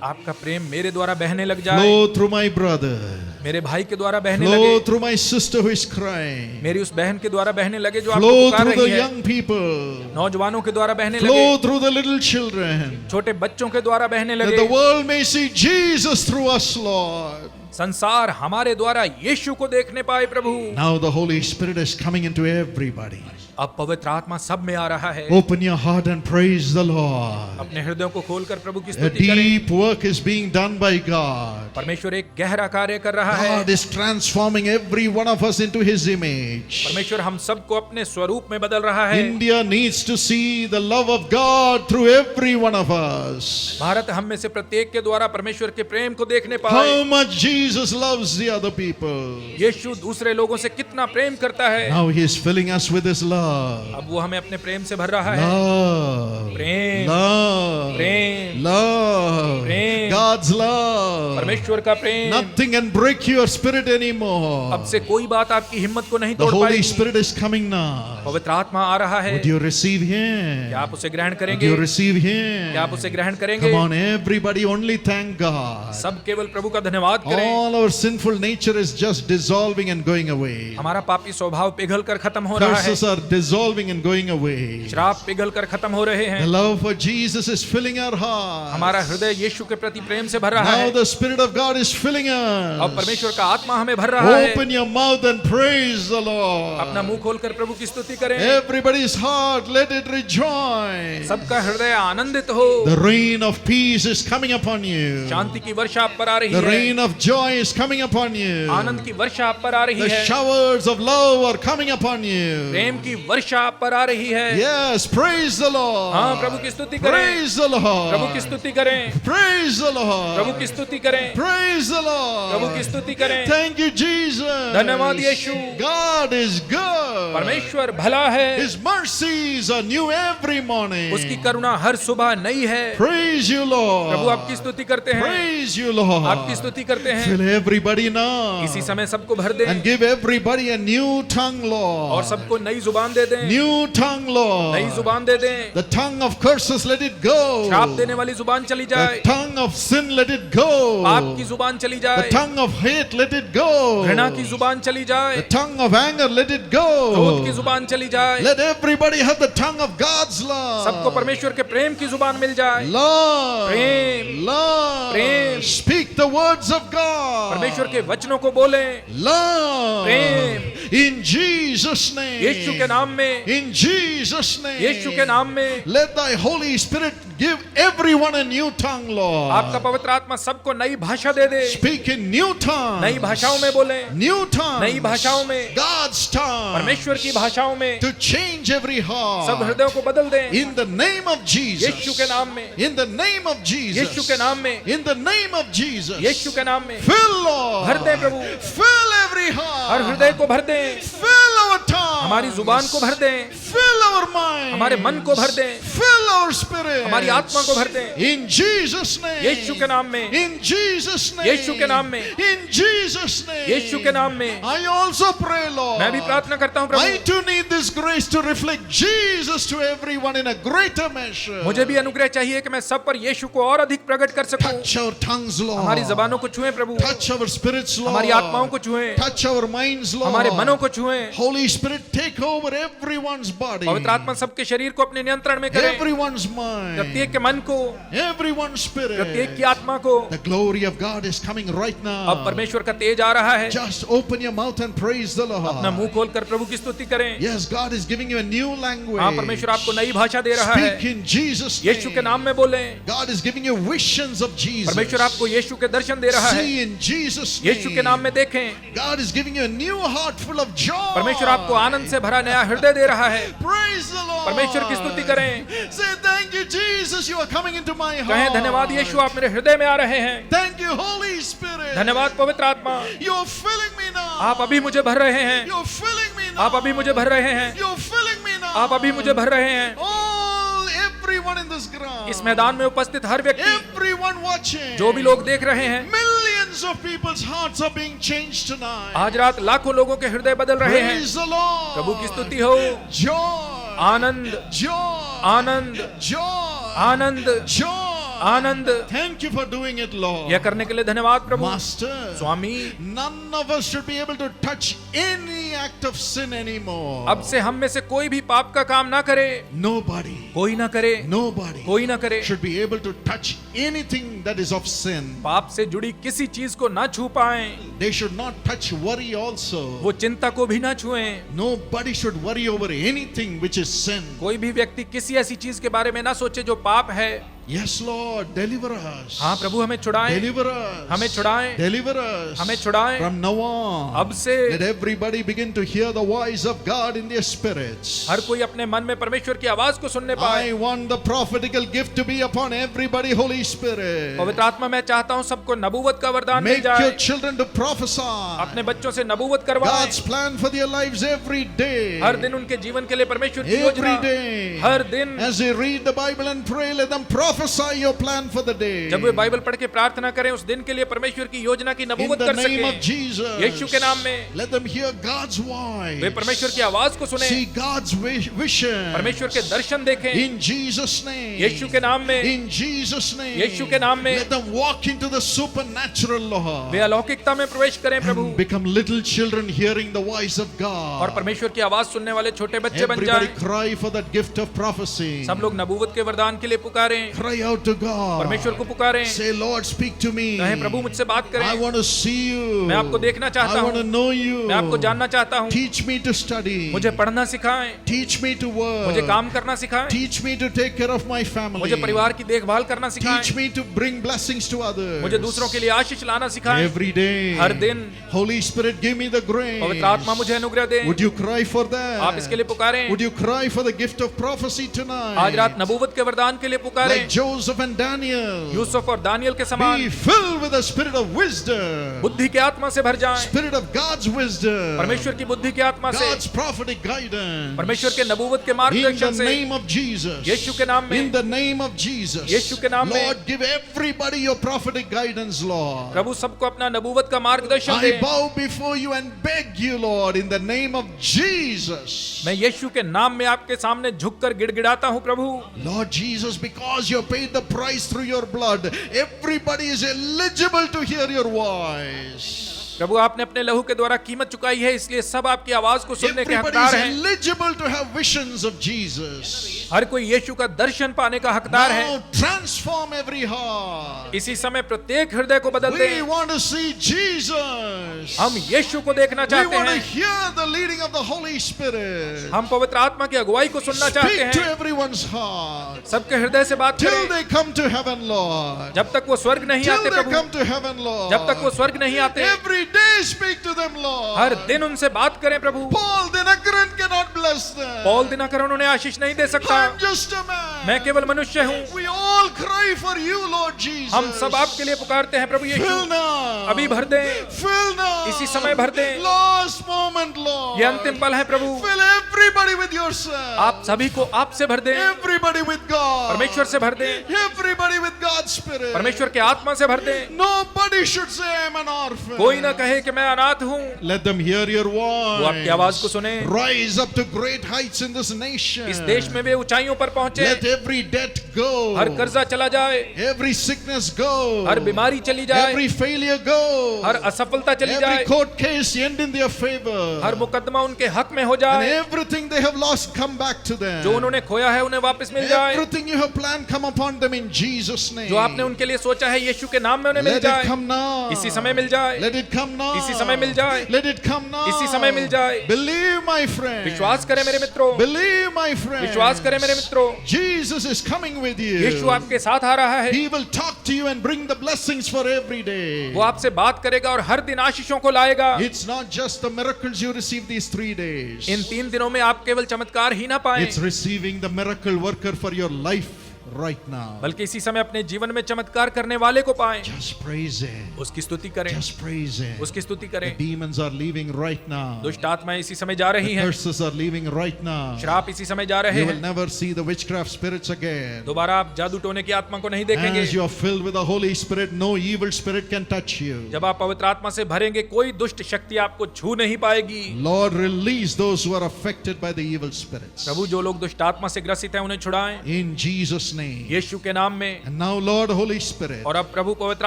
आपका प्रेम मेरे द्वारा बहने लग जाए, Flow through my brother. मेरे भाई के द्वारा बहने Flow लगे, through my sister who is crying. मेरी उस बहन के द्वारा बहने लगे जो आपको Flow पुकार through the रही है, young people. नौजवानों के द्वारा बहने लगे, Flow through the little children. छोटे बच्चों के द्वारा बहने That लगे। the world may see Jesus through us, Lord. संसार हमारे द्वारा यीशु को देखने पाए प्रभु। Now the Holy Spirit is coming into everybody. अब पवित्र आत्मा सब में आ रहा है। Open your heart and praise the Lord. अपने हृदयों को खोलकर प्रभु की A स्तुति करें। deep work is being done by God. परमेश्वर एक गहरा कार्य कर रहा है। God is transforming every one of us into His image. परमेश्वर हम सबको अपने स्वरूप में बदल रहा है। India needs to see the love of God through every one of us. Bharat हम में से प्रत्येक के द्वारा परमेश्वर के प्रेम को देखने पाए। How much Jesus loves the other people. यीशु दूसरे लोगों से कितना प्रेम करता है। Now He is filling us with His love. अब वो हमें अपने प्रेम से भर रहा है। Love. प्रेम, Love. प्रेम, Love. प्रेम, God's love. परमेश्वर का प्रेम। Nothing can break your spirit anymore. अब से कोई बात आपकी हिम्मत को नहीं The तोड़ Holy पाएगी। Spirit is coming now. पवित्र आत्मा आ रहा है। Would you receive Him? क्या आप उसे ग्रहण Would करेंगे? you receive Him? क्या आप उसे ग्रहण करेंगे? Come on, everybody, only thank God. सब केवल प्रभु का धन्यवाद करें। All our sinful nature is just dissolving and going away. हमारा पापी स्वभाव पिघल कर खत्म हो रहा है। Curses are dissolving and going away. श्राप पिघल कर खत्म हो रहे The हैं। love for Jesus is filling our हमारा hearts. हृदय यीशु के प्रति प्रेम से भर रहा Now है। the Spirit of God is filling अब us. परमेश्वर का आत्मा हमें भर रहा है। Open your mouth and praise the अपना Lord. मुंह खोलकर प्रभु की स्तुति करें। Everybody's heart, let it rejoice. सबका हृदय आनंदित हो। The rain of peace is coming upon you. शांति की वर्षा आप पर आ रही The है। rain of joy is coming upon you. आनंद की वर्षा आप पर आ रही The है। showers of love are coming upon you. प्रेम की वर्षा आप पर आ रही है। Yes, praise the Lord. हाँ, प्रभु की स्तुति करें। Praise the प्रभु की Lord. स्तुति करें। Praise the Prabhu Lord. की स्तुति करें। Praise the प्रभु की Lord. स्तुति करें। Thank you, Jesus. धन्यवाद यीशु। God is good. परमेश्वर भला है। His mercies are new every morning. उसकी करुणा हर सुबह नई है। Praise you, Lord. प्रभु आपकी स्तुति करते हैं। Praise you, Lord. आपकी स्तुति करते हैं। Fill everybody now. इसी समय सबको भर दें And give everybody a new tongue, Lord. और सबको नई जुबान दे दें। New tongue, Lord. नई जुबान दे दें। The tongue of curses, let it go. श्राप देने वाली जुबान चली The जाए। tongue of sin, let it go. पाप की जुबान चली The जाए। tongue of hate, let it go. घृणा की जुबान चली जाए। The tongue of anger, let it क्रोध की go. जुबान चली जाए। Let everybody have the tongue of God's सबको love. परमेश्वर के प्रेम की जुबान मिल जाए। Love. Prem. Love. Prem. Speak the words of God. परमेश्वर के वचनों को बोलें। Love. Prem. In Jesus' name. यीशु के नाम में। In Jesus' name. यीशु के नाम में। Let thy Holy Spirit give everyone a new tongue, Lord. आपका पवित्र आत्मा सबको नई भाषा दे दे। Speak in new tongue. नई भाषाओं में बोलें। New tongue. नई भाषाओं में। God's tongue. परमेश्वर की भाषाओं में। To change every सब heart. हृदयों को बदल दें। In the name of Jesus. यीशु के नाम में। In the name of Jesus. यीशु के नाम में। In the name of Jesus. यीशु के नाम में। Fill, Lord. भर दें प्रभु। Fill every हर heart. हृदय को भर दें। Fill our tongue. हमारी जुबान को भर दें, fill our mind, हमारे मन को भर दें, fill our spirit, हमारी आत्मा को भर दें, in Jesus name, यीशु के नाम में, in Jesus name, यीशु के नाम में, in Jesus name, यीशु के नाम में। I also pray, Lord, मैं भी प्रार्थना करता हूँ I Prabhu, too need this grace to reflect Jesus to everyone in a greater measure. मुझे भी अनुग्रह चाहिए कि मैं सब पर यीशु को और अधिक प्रकट कर सकूं। Touch our tongues, Lord. हमारी जबानों को छुएं प्रभु, Touch our spirits, Lord. हमारी आत्माओं को छुएं, Touch our minds, Lord. हमारे मनों को छुएं। Holy Spirit, take over everyone's body. पवित्र आत्मा सबके शरीर को अपने नियंत्रण में करे, Everyone's mind. प्रत्येक के मन को, Everyone's spirit. प्रत्येक की आत्मा को। The glory of God is coming right अब now. परमेश्वर का तेज आ रहा है। Just open your mouth and praise the अपना Lord. मुंह खोलकर प्रभु की स्तुति करें। Yes, God is giving you a new language. हाँ, परमेश्वर आपको नई भाषा दे रहा है। Speak in Jesus' यीशु के name. नाम में बोलें। God is giving you visions of Jesus. परमेश्वर आपको यीशु के दर्शन दे रहा है। See in Jesus' name. यीशु के नाम में देखें। God is giving you a new heart full of joy. परमेश्वर आपको आनंद से भरा नया हृदय दे रहा है। Praise the Lord. परमेश्वर की स्तुति करें। Say thank you Jesus, you are coming into my heart. कहें धन्यवाद यीशु, आप मेरे हृदय में आ रहे हैं। Thank you Holy Spirit. धन्यवाद पवित्र आत्मा, You're filling me now. आप अभी मुझे भर रहे हैं। You're filling me now. आप अभी मुझे भर रहे हैं। You're filling me now. आप अभी मुझे भर रहे हैं। All everyone in this ground. इस मैदान में उपस्थित हर व्यक्ति, Everyone watching. जो भी लोग देख रहे हैं, Millions of people's hearts are being changed tonight. आज रात लाखों लोगों के हृदय बदल रहे हैं। Praise the Lord. प्रभु की स्तुति हो। Joy. Anand, Joy. Anand, Joy. Anand, Joy. Anand. Thank you for doing it, Lord. यह करने के लिए धन्यवाद प्रभु। Master, Swami, none of us should be able to touch any act of sin anymore. अब से हम में से कोई भी पाप का काम ना करे। Nobody, कोई ना करे, nobody कोई ना करे। should be able to touch anything that is of sin. पाप से जुड़ी किसी चीज को ना छू पाएं। They should not touch worry also. वो चिंता को भी ना छुएं। Nobody should worry over anything which is sin. कोई भी व्यक्ति किसी ऐसी चीज के बारे में ना सोचे जो पाप है। Yes, Lord, deliver us. हाँ प्रभु, हमें छुड़ाएं, Deliver us. हमें छुड़ाएं, Deliver us. हमें छुड़ाएं। From now on, अब से let everybody begin to hear the voice of God in their spirits. हर कोई अपने मन में परमेश्वर की आवाज को सुनने पाए। I want the prophetical gift to be upon everybody, Holy Spirit. पवित्र आत्मा, मैं चाहता हूँ सबको नबूवत का वरदान मिल Make your जाए। children to prophesy. अपने बच्चों से नबूवत करवाएं। God's plan for their lives every day. हर दिन उनके जीवन के लिए परमेश्वर की Every योजना। day. हर दिन As they read the Bible and pray, let them prophesy your plan for the day. जब वे बाइबल पढ़ के प्रार्थना करें, उस दिन के लिए परमेश्वर की योजना की In नबूवत the कर name of सकें। Jesus. यीशु के नाम में Let them hear God's voice. वे परमेश्वर की आवाज को सुने, See God's vision. परमेश्वर के दर्शन देखें। In Jesus' name. यीशु के नाम में, In Jesus' name. यीशु के नाम में Let them walk into the supernatural, Lord. वे अलौकिकता में प्रवेश करें प्रभु, And become little children hearing the voice of God. और परमेश्वर की आवाज सुनने वाले छोटे बच्चे बन Everybody जाएं। cry for that gift of prophecy. सब लोग नबूवत के वरदान के लिए पुकारें, Cry out to God. परमेश्वर को पुकारें। Say, Lord, speak to me. कहें प्रभु मुझसे बात I करें, want to see you. मैं आपको देखना चाहता I want to हूँ, know you. मैं आपको जानना चाहता हूँ। Teach me to study. मुझे पढ़ना सिखाएं, Teach me to मुझे work. काम करना सिखाएं, Teach me to take care of my family. मुझे परिवार की देखभाल करना सिखाएं, Teach me to bring blessings to others. मुझे दूसरों के लिए आशीष लाना सिखाएं। Every day. हर दिन Holy Spirit, give me the grace. पवित्र आत्मा मुझे अनुग्रह दे। Would you cry for that? आप इसके लिए पुकारें। Would you cry for the gift of prophecy tonight? आज रात नबूवत के वरदान के लिए पुकारें। Like Joseph and Daniel. Yusuf और दानियल के समान Be filled with the spirit of wisdom. बुद्धि के आत्मा से भर जाएं, Spirit of God's wisdom. परमेश्वर की बुद्धि के आत्मा से, God's prophetic guidance. परमेश्वर के नबूवत के In मार्गदर्शन the से, name of Jesus. यीशु के नाम में, In the name of Jesus. यीशु के नाम में, Lord, give everybody your prophetic guidance, Lord. प्रभु सबको अपना नबूवत का मार्गदर्शन I they. bow before you and beg you, Lord, in the name of Jesus. मैं यीशु के नाम में आपके सामने झुककर गिड़गिड़ाता हूँ प्रभु। Lord Jesus, because you paid the price through your blood, everybody is eligible to hear your voice. प्रभु आपने अपने लहू के द्वारा कीमत चुकाई है, इसलिए सब आपकी आवाज को सुनने के Everybody हकदार is हैं। eligible to have visions of Jesus. हर कोई यीशु का दर्शन पाने का हकदार है। Now transform every heart. इसी समय प्रत्येक हृदय को बदल We दें। want to see Jesus. हम यीशु को देखना We चाहते want to हैं, hear the leading of the Holy Spirit. हम पवित्र आत्मा की अगुवाई को सुनना चाहते Speak to हैं। everyone's heart. सबके हृदय से बात Till करें, they come to heaven, Lord. जब तक वो स्वर्ग नहीं Till आते they Prabhu, come to heaven, Lord. जब तक वो स्वर्ग नहीं आते, Every day speak to them, Lord. हर दिन उनसे बात करें प्रभु। Paul the Nagaran cannot bless bless them. Paul Dinkar उन्होंने आशीष नहीं दे सकता। I'm just a man. मैं केवल मनुष्य हूँ। We all cry for you, Lord Jesus. हम सब आपके लिए पुकारते हैं प्रभु यीशु। Fill now. अभी भर दें, Fill now. इसी समय भर दें। Last moment, Lord. ये अंतिम पल है प्रभु। Fill everybody with yourself. आप सभी को आपसे भर दें, Everybody with God. परमेश्वर से भर दें, Everybody with God's Spirit. परमेश्वर के आत्मा से भर दें। Nobody should say I'm an orphan. कोई ना कहे कि मैं अनाथ हूँ। Let them hear your voice. वो आपकी आवाज को सुने। Rise up to great heights in this nation. इस देश में वे ऊंचाइयों पर पहुंचे। Let every debt go. हर कर्जा चला जाए, Every sickness go. हर बीमारी चली जाए, Every failure go. हर असफलता चली Every जाए, court case end in their favor. हर मुकदमा उनके हक में हो And जाए, everything they have lost come back to them. जो उन्होंने खोया है उन्हें वापस मिल जाए, Everything you have planned come upon them in Jesus' name. जो आपने उनके लिए सोचा है यीशु के नाम में उन्हें मिल Let it जाए, come now. इसी समय मिल जाए, Let it come now. इसी समय मिल जाए, Let it come now. इसी समय मिल जाए। Believe, my friend. विश्वास करें मेरे मित्रों, Believe, my friend. विश्वास करें मेरे मित्रों, Jesus is coming with you. यीशु आपके साथ आ रहा है। He will talk to you and bring the blessings for every day. वो आपसे बात करेगा और हर दिन आशीषों को लाएगा। It's not just the miracles you receive these 3 days. इन 3 दिनों में आप केवल चमत्कार ही ना पाएं, It's receiving the miracle worker for your life right now. बल्कि इसी समय अपने जीवन में चमत्कार करने वाले को पाएं। Just praise Him. उसकी स्तुति करें, Just praise Him. उसकी स्तुति The करें। demons are leaving right now. दुष्ट आत्माएं इसी समय जा रही The हैं, curses are leaving right now. श्राप इसी समय जा रहे You will हैं। never see the witchcraft spirits again. दोबारा आप जादू टोने की आत्मा को नहीं देखेंगे। As you are filled with the Holy Spirit, no evil spirit can touch you. जब आप पवित्र आत्मा से भरेंगे कोई दुष्ट शक्ति आपको छू नहीं पाएगी। Lord, release those who are affected by the evil spirits. प्रभु जो लोग दुष्ट आत्मा से ग्रसित हैं उन्हें छुड़ाएं In Jesus' name. यीशु के नाम में। And now, Lord, Holy Spirit, और अब प्रभु पवित्र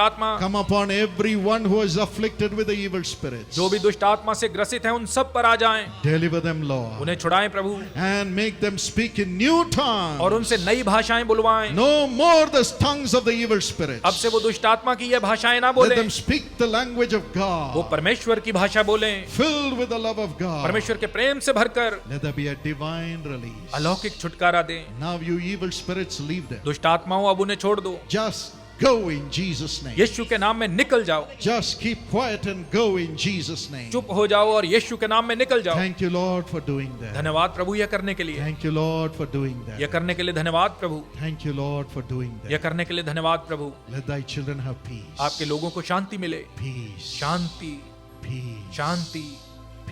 आत्मा come upon everyone who is afflicted with the evil spirits. जो भी दुष्ट आत्मा से ग्रसित हैं उन सब पर आ जाएं, Deliver them, Lord, उन्हें छुड़ाएं प्रभु, and make them speak in new tongues. और उनसे नई भाषाएं बुलवाएं। No more the tongues of the evil spirits. अब से वो दुष्ट आत्मा की ये भाषाएं ना Let बोलें, them speak the language of वो God, परमेश्वर की भाषा बोलें, filled with the love of God. परमेश्वर के प्रेम से भरकर Let there be a divine release. अलौकिक छुटकारा दें। Now, you evil spirits, leave them. दुष्ट आत्माओं अब उन्हें छोड़ दो, Just go in Jesus' name. यीशु के नाम में निकल जाओ, Just keep quiet and go in Jesus' name. चुप हो जाओ और यीशु के नाम में निकल जाओ। Thank you, Lord, for doing that. धन्यवाद प्रभु यह करने के लिए, Thank you, Lord, for doing यह that. करने के लिए धन्यवाद प्रभु, Thank you, Lord, for doing यह that. करने के लिए धन्यवाद प्रभु। Let thy children have peace. आपके लोगों को शांति मिले, Peace. Shanti, Peace. Shanti,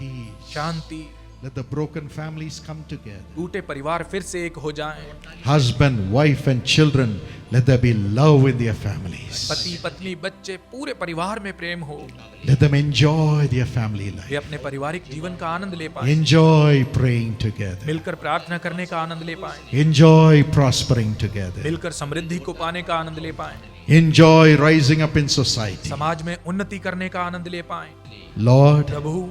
Peace. Shanti. Let the broken families come together. टूटे परिवार फिर से एक हो जाएं, Husband, wife, and children, let there be love in their families. पति पत्नी बच्चे पूरे परिवार में प्रेम हो, Let them enjoy their family way life. अपने पारिवारिक जीवन का आनंद ले पाएं, Enjoy praying together. मिलकर प्रार्थना करने का आनंद ले पाएं, Enjoy prospering together. मिलकर समृद्धि को पाने का आनंद ले पाएं, Enjoy rising up in society. समाज में उन्नति करने का आनंद ले पाएं। Lord, Prabhu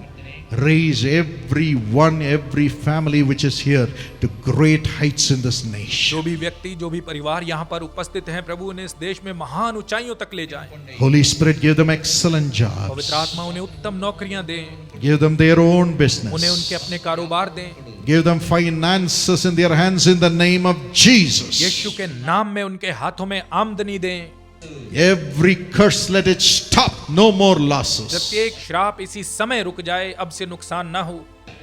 raise everyone, every family which is here to great heights in this nation. जो भी व्यक्ति जो भी परिवार यहाँ पर उपस्थित हैं प्रभु उन्हें इस देश में महान ऊंचाइयों तक ले जाएं। Holy Spirit, give them excellent jobs. पवित्र आत्मा उन्हें उत्तम नौकरियां दें, Give them their own उन्हें business. उनके अपने कारोबार दें, Give them finances in their hands in the name of Jesus. यीशु के नाम में उनके हाथों में आमदनी दें। Every curse, let it stop. No more losses. प्रत्येक श्राप इसी समय रुक जाए, अब से नुकसान ना हो।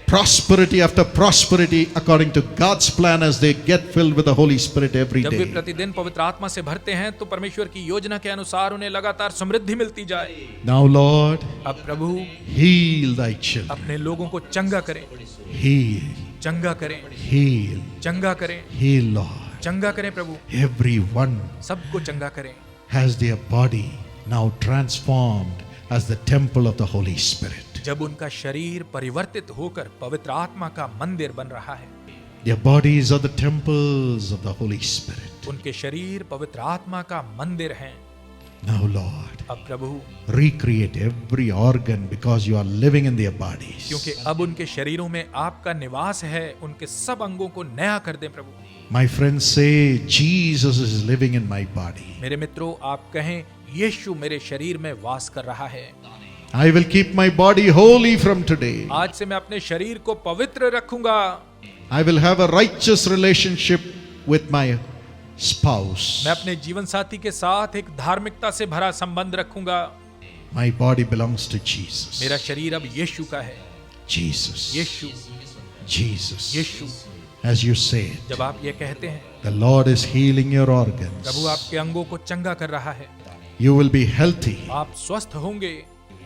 Prosperity after prosperity according to God's plan as they get filled with the Holy Spirit every जब वे day. प्रतिदिन पवित्र आत्मा से भरते हैं तो परमेश्वर की योजना के अनुसार उन्हें लगातार समृद्धि मिलती जाए। Now, Lord, अब प्रभु heal thy children. अपने लोगों को चंगा करें, Heal, चंगा करें, heal, चंगा करें, heal, Lord. चंगा करें प्रभु, Everyone सबको चंगा करें। has their body now transformed as the temple of the Holy Spirit. जब उनका शरीर परिवर्तित होकर पवित्र आत्मा का मंदिर बन रहा है, Their bodies are the temples of the Holy Spirit. उनके शरीर पवित्र आत्मा का मंदिर हैं। Now, Lord, अब प्रभु recreate every organ because you are living in their bodies. क्योंकि अब उनके शरीरों में आपका निवास है, उनके सब अंगों को नया कर दें प्रभु। My friends say, Jesus is living in my body. मेरे मित्रों आप कहें यीशु मेरे शरीर में वास कर रहा है। I will keep my body holy from today. आज से मैं अपने शरीर को पवित्र रखूंगा। I will have a righteous relationship with my spouse. मैं अपने जीवन साथी के साथ एक धार्मिकता से भरा संबंध रखूंगा। My body belongs to Jesus. मेरा शरीर अब यीशु का है। Jesus. Yeshu Jesus. Yeshu, As you say it, जब आप ये कहते हैं, the Lord is healing your organs. प्रभु आपके अंगों को चंगा कर रहा है, You will be healthy. आप स्वस्थ होंगे।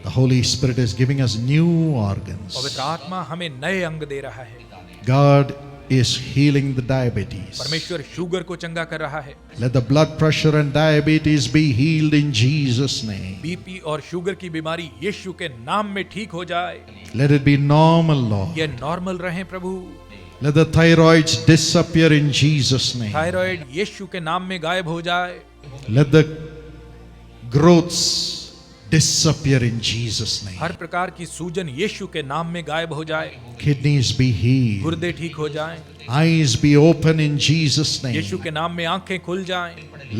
The Holy Spirit is giving us new organs. पवित्र आत्मा हमें नए अंग दे रहा है। God is healing the diabetes. परमेश्वर शुगर को चंगा कर रहा है। Let the blood pressure and diabetes be healed in Jesus' name. BP और शुगर की बीमारी यीशु के नाम में ठीक हो जाए। Let it be normal, Lord. ये नॉर्मल रहे प्रभु। Let the thyroids disappear in Jesus' name. Thyroid यीशु के नाम में गायब हो जाए। Let the growths disappear in Jesus' name. हर प्रकार की सूजन यीशु के नाम में गायब हो जाए। Kidneys be healed. गुर्दे ठीक हो जाएं। Eyes be open in Jesus' name. यीशु के नाम में आंखें खुल जाएं।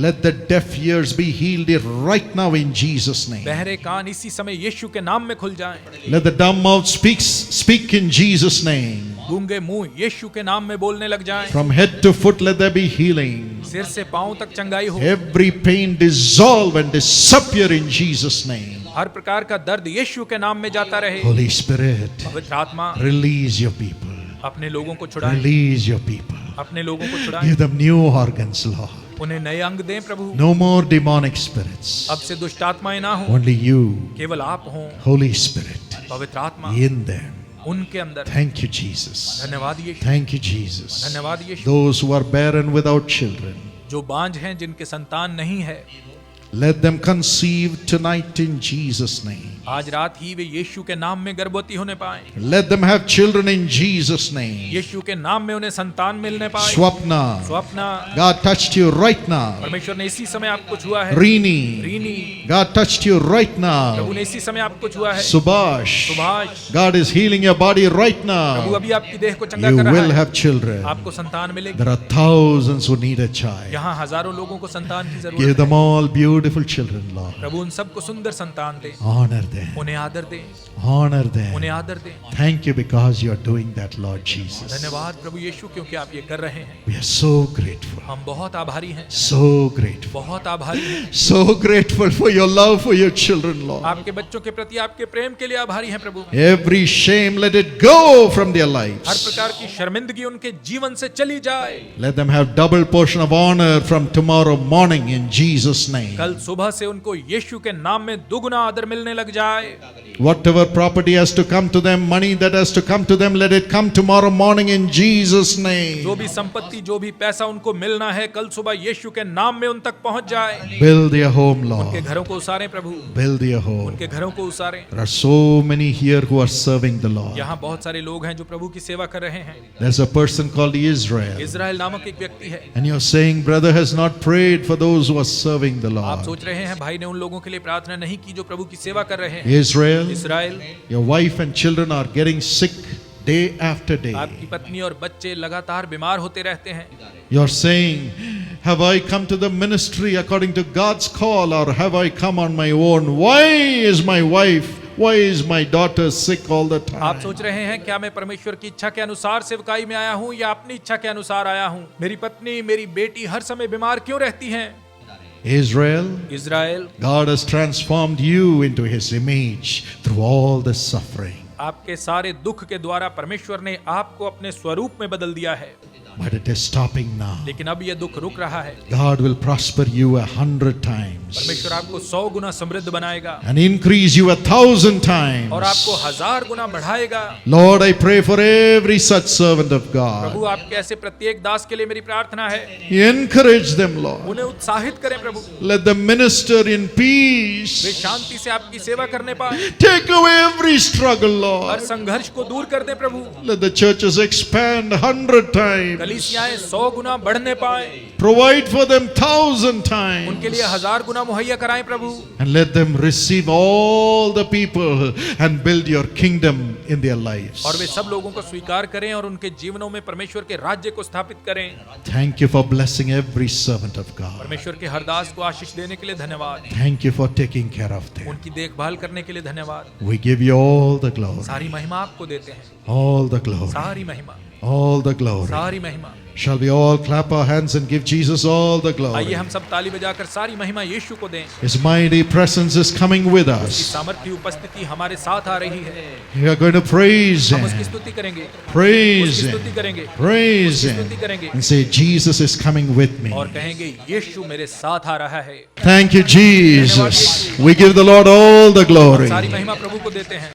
Let the deaf ears be healed right now in Jesus' name. बहरे कान इसी समय यीशु के नाम में खुल जाएं। Let the dumb mouth speak in Jesus' name. गूंगे मुंह यीशु के नाम में बोलने लग जाएं। From head to foot let there be healing. सिर से पांव तक चंगाई हो। Every pain dissolve and disappear in Jesus' name. हर प्रकार का दर्द यीशु के नाम में जाता रहे। Holy Spirit, पवित्र आत्मा release your people. अपने लोगों को छुड़ाएं। Release your people. अपने लोगों को छुड़ाएं। Give them new organs, Lord. उन्हें नए अंग दें प्रभु। No more demonic spirits. अब से दुष्ट आत्माएं ना हो, Only you, केवल आप हों। Holy Spirit, पवित्र आत्मा in them. उनके अंदर। Thank you, Jesus. धन्यवाद यीशु। Thank you, Jesus. धन्यवाद यीशु। Those who are barren without children, जो बांझ हैं, जिनके संतान नहीं है, let them conceive tonight in Jesus' name. आज रात ही वे यीशु के नाम में गर्भवती होने पाए। Let them have children in Jesus' name. यीशु के नाम में उन्हें संतान मिलने पाए। Swapna, Swapna, God touched you right now. परमेश्वर ने इसी समय आपको छुआ है। Rini, René, God touched you right Prabhu now. ने इसी समय आपको छुआ है। Subhash, Subhash, God is healing your body right Prabhu now. अभी आपकी देह को चंगा You कर रहा will है। have children. आपको संतान मिलेगी। There are thousands who need a child. यहाँ हजारों लोगों को संतान की Give जरूरत them है। all beautiful children, Lord. प्रभु उन सबको सुंदर संतान दे। Honor them. उन्हें आदर दे। Honor them. उन्हें आदर दे। Thank you because you are doing that, Lord Jesus. धन्यवाद प्रभु यीशु, क्योंकि आप ये कर रहे हैं। We are so grateful. हम बहुत आभारी हैं। So grateful. बहुत आभारी हैं। So grateful for your love for your children, Lord. आपके बच्चों के प्रति आपके प्रेम के लिए आभारी हैं प्रभु। Every shame, let it go from their her lives. प्रकार की शर्मिंदगी उनके जीवन से चली जाए। Let them have double portion of honor from tomorrow morning in Jesus' name. कल सुबह से उनको यीशु के नाम में दुगना आदर मिलने लग जाए। Whatever property has to come to them, money that has to come to them, let it come tomorrow morning in Jesus' name. जो भी संपत्ति, जो भी पैसा उनको मिलना है, कल सुबह यीशु के नाम में उन तक पहुंच जाए। Build their home, उनके Lord. घरों को उसारें प्रभु। Build their home. उनके घरों को उसारें। There are so many here who are serving the Lord. यहाँ बहुत सारे लोग हैं जो प्रभु की सेवा कर रहे हैं। There's a person called Israel. Israel नामक एक व्यक्ति है। And you're saying, brother has not prayed for those who are serving the आप Lord. सोच रहे हैं भाई ने उन लोगों के लिए प्रार्थना नहीं की जो प्रभु की सेवा कर रहे हैं। Israel, Israel, your wife and children are getting sick day after day. आपकी पत्नी और बच्चे लगातार बीमार होते रहते हैं। You're saying, have I come to the ministry according to God's call or have I come on my own? Why is my wife, why is my daughter sick all the आप time? सोच रहे हैं क्या मैं परमेश्वर की इच्छा के अनुसार सेवकाई में आया हूँ या अपनी इच्छा के अनुसार आया हूँ? मेरी पत्नी, मेरी बेटी हर समय बीमार क्यों रहती हैं? Israel, Israel, God has transformed you into His image through all the suffering. आपके सारे दुख के द्वारा परमेश्वर ने आपको अपने स्वरूप में बदल दिया है, But it is stopping now. लेकिन अब यह दुख रुक रहा है। God will prosper you 100 times परमेश्वर आपको 100 गुना समृद्ध बनाएगा and increase you 1,000 और आपको times. 1000 गुना बढ़ाएगा। Lord, I pray for every such servant of Prabhu, God. आपके ऐसे प्रत्येक दास के लिए मेरी प्रार्थना है, Encourage them, Lord. उन्हें उत्साहित करें प्रभु। Let them minister in way peace. शांति से आपकी सेवा करने पाए। Take away every struggle, हर Lord. संघर्ष को दूर कर दे प्रभु। Let the churches expand 100 times. कलीसियाएं 100 गुना बढ़ने पाए। Provide for them 1,000 उनके लिए times. 1000 गुना मुहैया कराएं प्रभु। And let them receive all the people and build your kingdom in their lives. और वे सब लोगों को स्वीकार करें और उनके जीवनों में परमेश्वर के राज्य को स्थापित करें। Thank you for blessing every servant of God. परमेश्वर के हर दास को आशीष देने के लिए धन्यवाद। Thank you for taking care of them. उनकी देखभाल करने के लिए धन्यवाद। We give you all the glory. सारी महिमा आपको देते हैं, All the glory. सारी महिमा। All the glory. सारी महिमा। Shall we all clap our hands and give Jesus all the आइए glory? हम सब ताली बजाकर सारी महिमा यीशु को दें। His mighty presence is coming with उसकी us. सामर्थ्य उपस्थिति हमारे साथ आ रही है। We are going to praise हम उसकी Him. स्तुति करेंगे, Praise उसकी Him. स्तुति करेंगे, Praise उसकी Him. स्तुति करेंगे And say, Jesus is coming with me. और कहेंगे यीशु मेरे साथ आ रहा है। Thank you, Jesus. We give the Lord all the glory. सारी महिमा प्रभु को देते हैं।